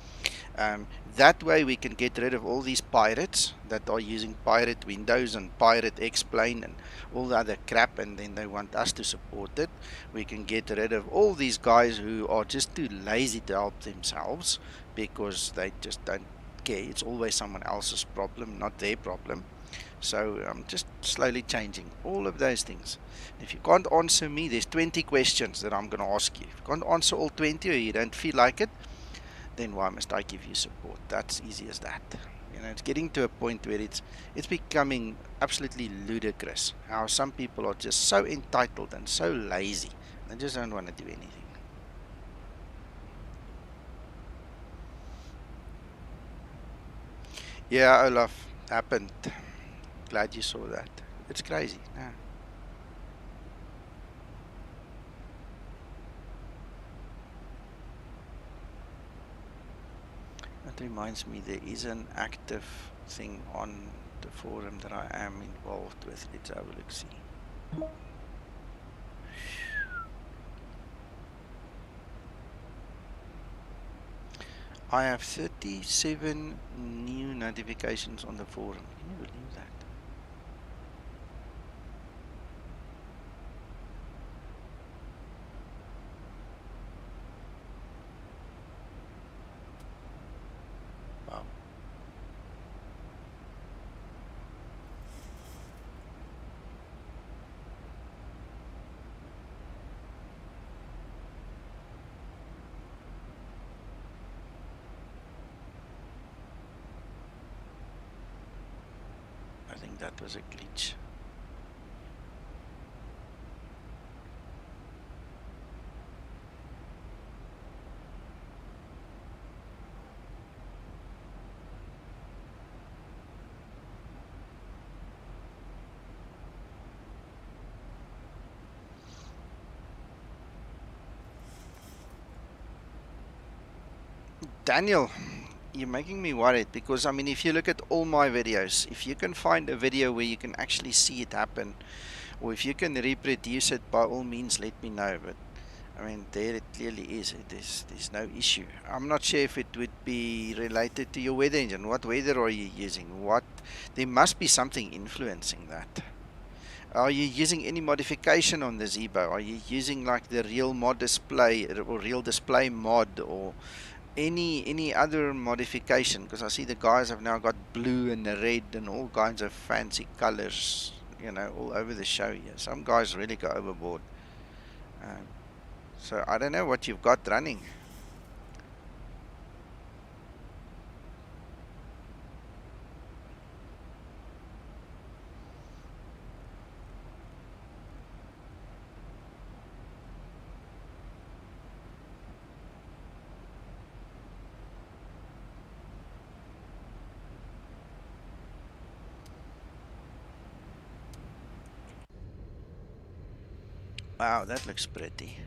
A: That way we can get rid of all these pirates that are using pirate Windows and pirate X-Plane and all the other crap, and then they want us to support it. We can get rid of all these guys who are just too lazy to help themselves because they just don't care. It's always someone else's problem, not their problem. So I'm just slowly changing all of those things. If you can't answer me, there's 20 questions that I'm going to ask you. If you can't answer all 20 or you don't feel like it, then why must I give you support? That's easy as that. You know, it's getting to a point where it's becoming absolutely ludicrous how some people are just so entitled and so lazy. They just don't want to do anything. Yeah, Olaf, happened. Glad you saw that. It's crazy. Yeah. That reminds me, there is an active thing on the forum that I am involved with. Let's have a look, see. I have 37 new notifications on the forum. Can you believe that? Wow. I think that was a glitch. Daniel, you're making me worried because I mean, if you look at all my videos, if you can find a video where you can actually see it happen, or if you can reproduce it, by all means let me know. But I mean, there it clearly is. There's no issue. I'm not sure if it would be related to your weather engine. What weather are you using? There must be something influencing that. Are you using any modification on the Zibo? Are you using like the real mod display or real display mod, or any other modification? Because I see the guys have now got blue and red and all kinds of fancy colors, you know, all over the show here. Some guys really go overboard. So I don't know what you've got running. Wow, that looks pretty.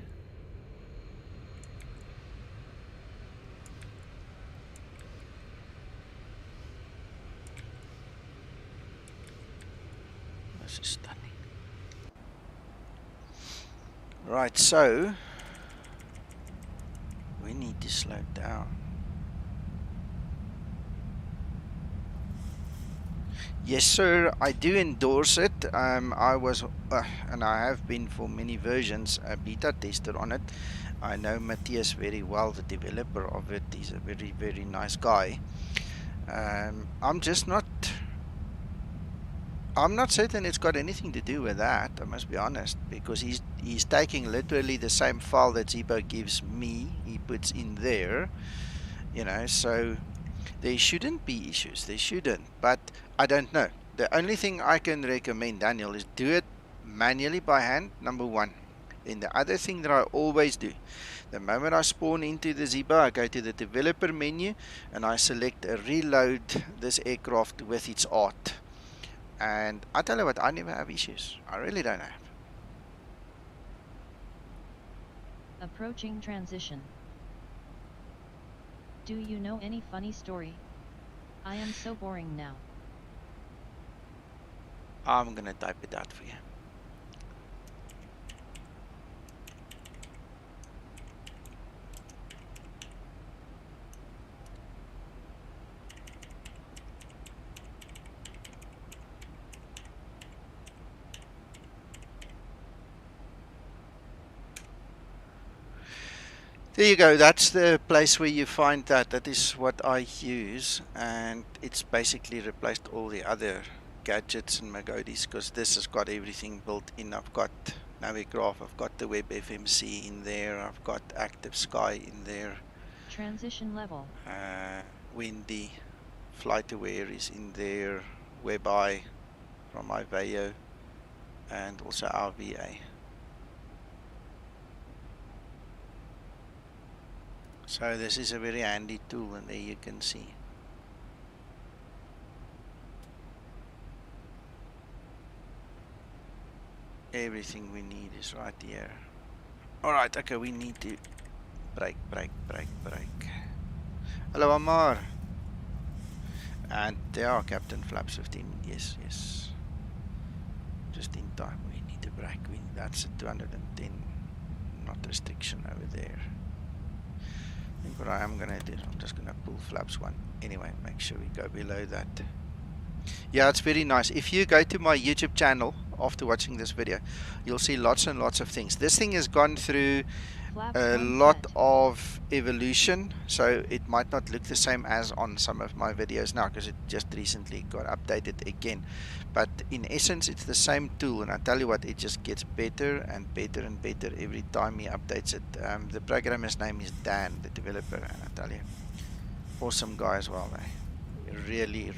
A: This is stunning. Right, so we need to slow down. Yes, sir, I do endorse it. I was, and I have been for many versions, a beta tester on it. I know Matthias very well, the developer of it. He's a very, very nice guy. I'm just not. I'm not certain it's got anything to do with that, I must be honest, because he's taking literally the same file that Zibo gives me, he puts in there, you know, so there shouldn't be issues, there shouldn't, but I don't know. The only thing I can recommend, Daniel, is do it manually by hand, number one. Then the other thing that I always do, the moment I spawn into the Zibo, I go to the developer menu and I select reload this aircraft with its art. And I tell you what, I never have issues. I really don't have.
F: Approaching transition. Do you know any funny story? I am so boring now.
A: I'm gonna type it out for you. There you go, that's the place where you find that. That is what I use, and it's basically replaced all the other gadgets and Magodis, because this has got everything built in. I've got Navigraph, I've got the Web FMC in there, I've got Active Sky in there.
F: Transition level.
A: Windy, Flight Aware is in there, WebEye from my VA, and also our VA. So this is a very handy tool, and there you can see. Everything we need is right here. Alright, okay, we need to break. Hello, Amar. And there are Captain Flaps 15. Yes. Just in time, we need to break. That's a 210, not restriction over there. I think what I am gonna do, I'm just gonna pull flaps 1. Anyway, make sure we go below that. Yeah, it's very nice. If you go to my YouTube channel after watching this video, you'll see lots and lots of things. This thing has gone through a lot of evolution, so it might not look the same as on some of my videos now, because it just recently got updated again. But in essence, it's the same tool, and I tell you what, it just gets better and better and better every time he updates it. The programmer's name is Dan, the developer, and I tell you, awesome guy as well. Really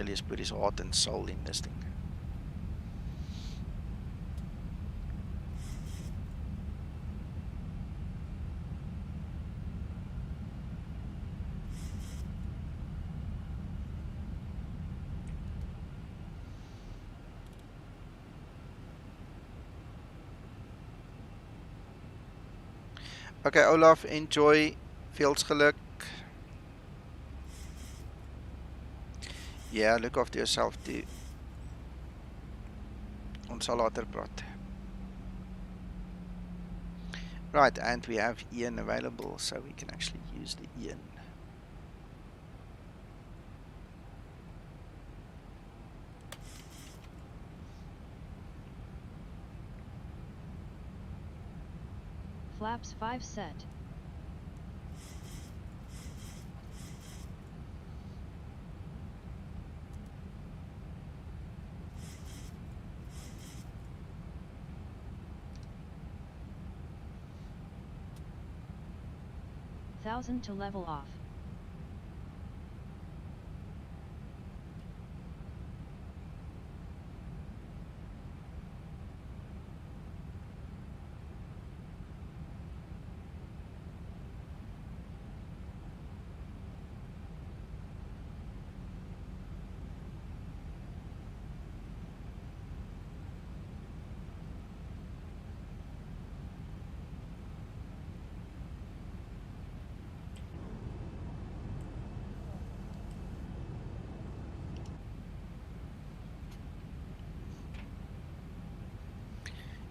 A: has put his heart and soul in this thing. Okay, Olaf, enjoy. Veelsgeluk. Yeah, look after yourself too. Ons sal later praat. Right, and we have Ian available, so we can actually use the Ian.
F: Flaps 5 set. Thousand to level off.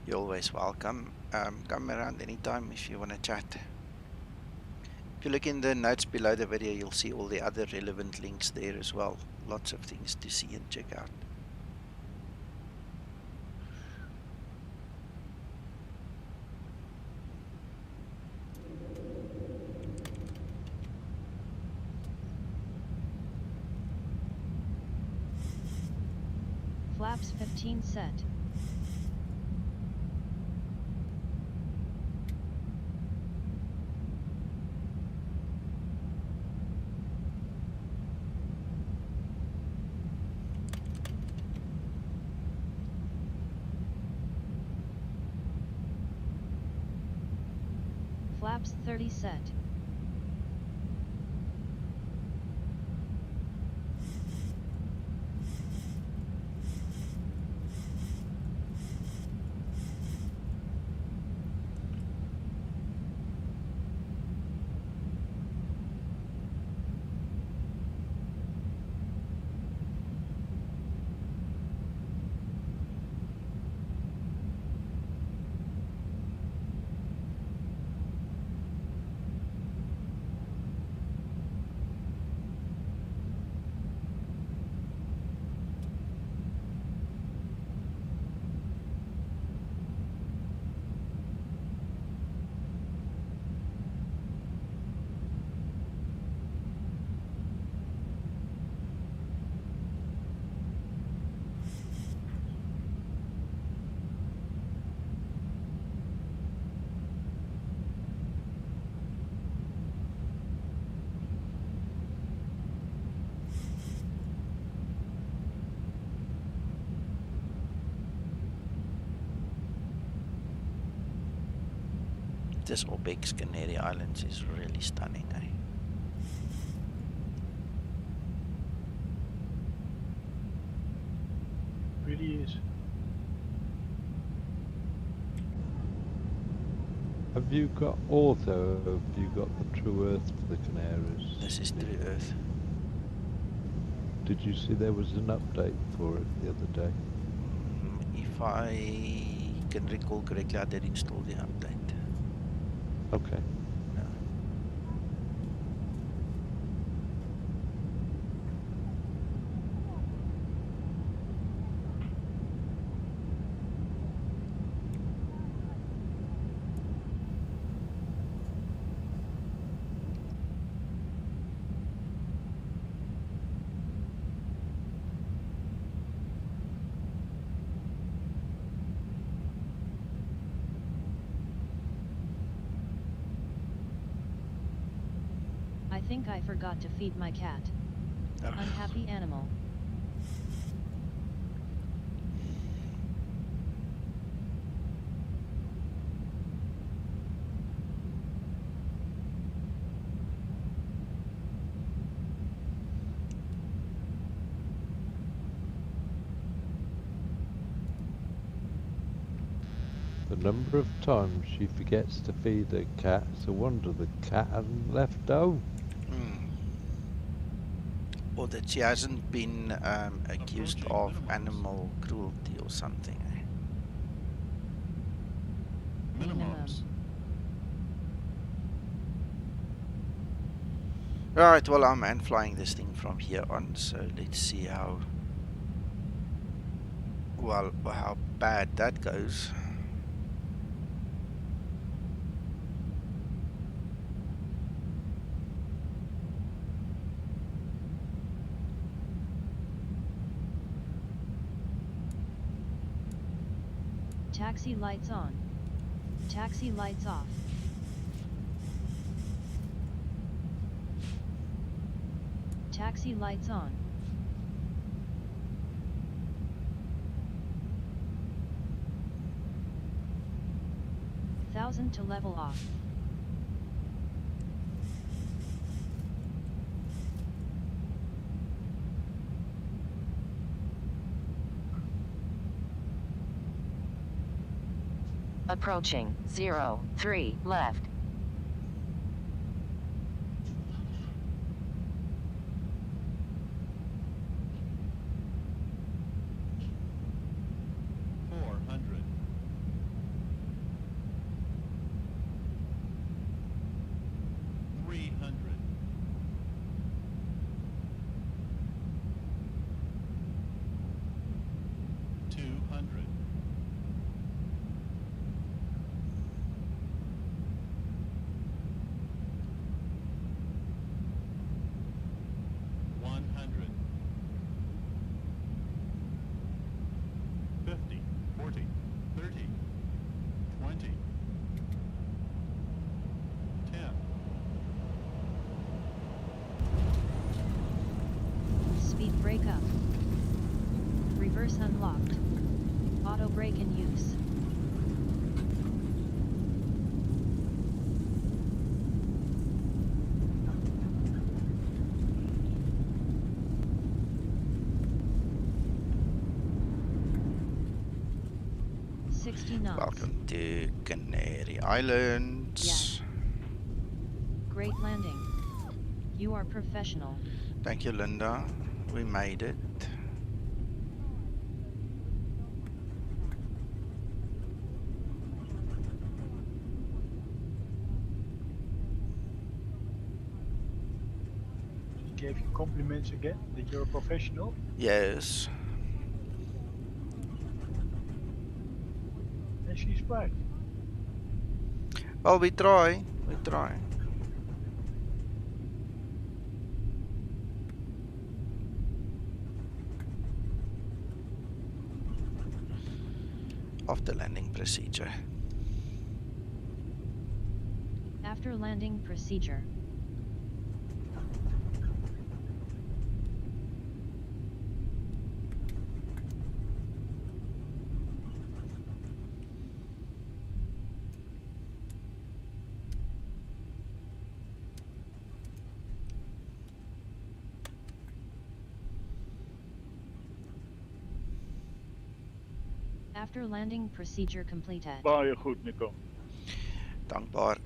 A: You're always welcome. Come around anytime if you want to chat. If you look in the notes below the video, you'll see all the other relevant links there as well. Lots of things to see and check out.
F: Flaps 15 set. Flaps 30 set.
A: This Obex Canary Islands is really stunning, eh?
I: Really is.
D: Have you got auto? Have you got the True Earth for the Canaries?
A: This is True Earth.
D: Did you see there was an update for it the other day?
A: If I can recall correctly, I did install the update.
D: Okay.
A: Yeah.
F: I think I forgot to feed my cat. Unhappy animal.
D: The number of times she forgets to feed her cat, it's a wonder the cat hasn't left home.
A: Or that she hasn't been accused of animal cruelty or something. Eh?
F: Minimums.
A: Right, well, I'm hand flying this thing from here on, so let's see how how bad that goes.
F: Taxi lights on. Taxi lights off. Taxi lights on. Thousand to level off.
G: Approaching 03 left.
J: 100. $100. 50, 40, 30, 20, 10.
F: Speed brake up. Reverse unlocked. Auto brake in use.
A: Welcome to Canary Islands.
F: Great landing. You are professional.
A: Thank you, Linda. We made it.
I: She gave you compliments again that you're a professional.
A: Yes.
I: And she's right.
A: Well, we try. We try. After landing procedure.
F: After landing procedure. After landing procedure completed.
I: Baie goed, Nico.
A: Dankbaar.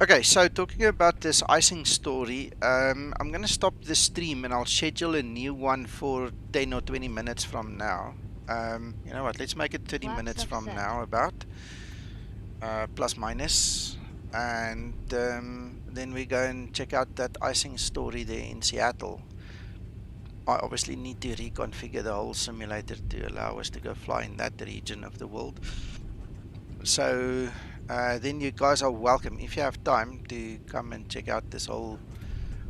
A: Okay, so talking about this icing story, I'm going to stop the stream and I'll schedule a new one for 10 or 20 minutes from now. You know what, let's make it 30 minutes from now about, plus minus. And then we go and check out that icing story there in Seattle. I obviously need to reconfigure the whole simulator to allow us to go fly in that region of the world. So then you guys are welcome, if you have time, to come and check out this whole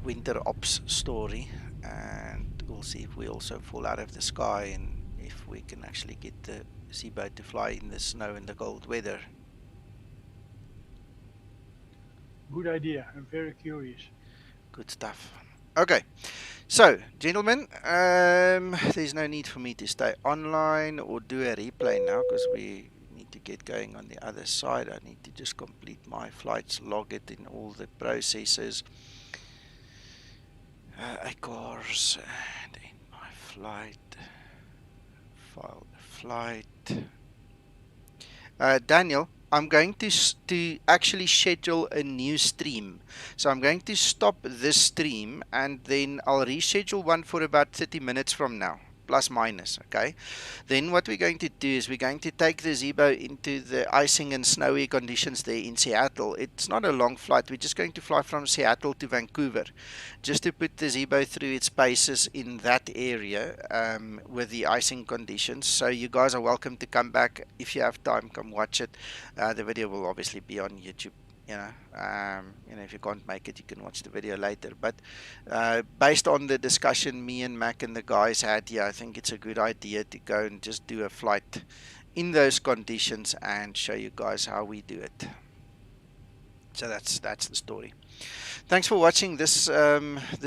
A: winter ops story, and we'll see if we also fall out of the sky and if we can actually get the Zibo to fly in the snow and the cold weather.
I: Good idea. I'm very curious.
A: Good stuff. Okay, so gentlemen, there's no need for me to stay online or do a replay now because we need to get going on the other side. I need to just complete my flights, log it in all the processes, ACARS, and in my flight, file the flight. Daniel, I'm going to actually schedule a new stream. So I'm going to stop this stream and then I'll reschedule one for about 30 minutes from now, plus minus, okay? Then what we're going to do is we're going to take the Zibo into the icing and snowy conditions there in Seattle. It's not a long flight. We're just going to fly from Seattle to Vancouver just to put the Zibo through its paces in that area with the icing conditions. So you guys are welcome to come back. If you have time, come watch it. The video will obviously be on YouTube. You know, if you can't make it, you can watch the video later. But based on the discussion me and Mac and the guys had here, I think it's a good idea to go and just do a flight in those conditions and show you guys how we do it. So that's the story. Thanks for watching. This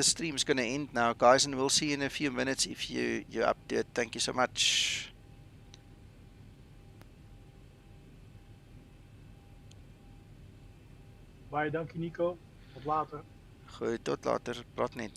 A: stream is going to end now, guys, and we'll see you in a few minutes if you're up to it. Thank you so much.
I: Baie dankie, Nico. Tot later.
A: Goed, tot later. Praat net.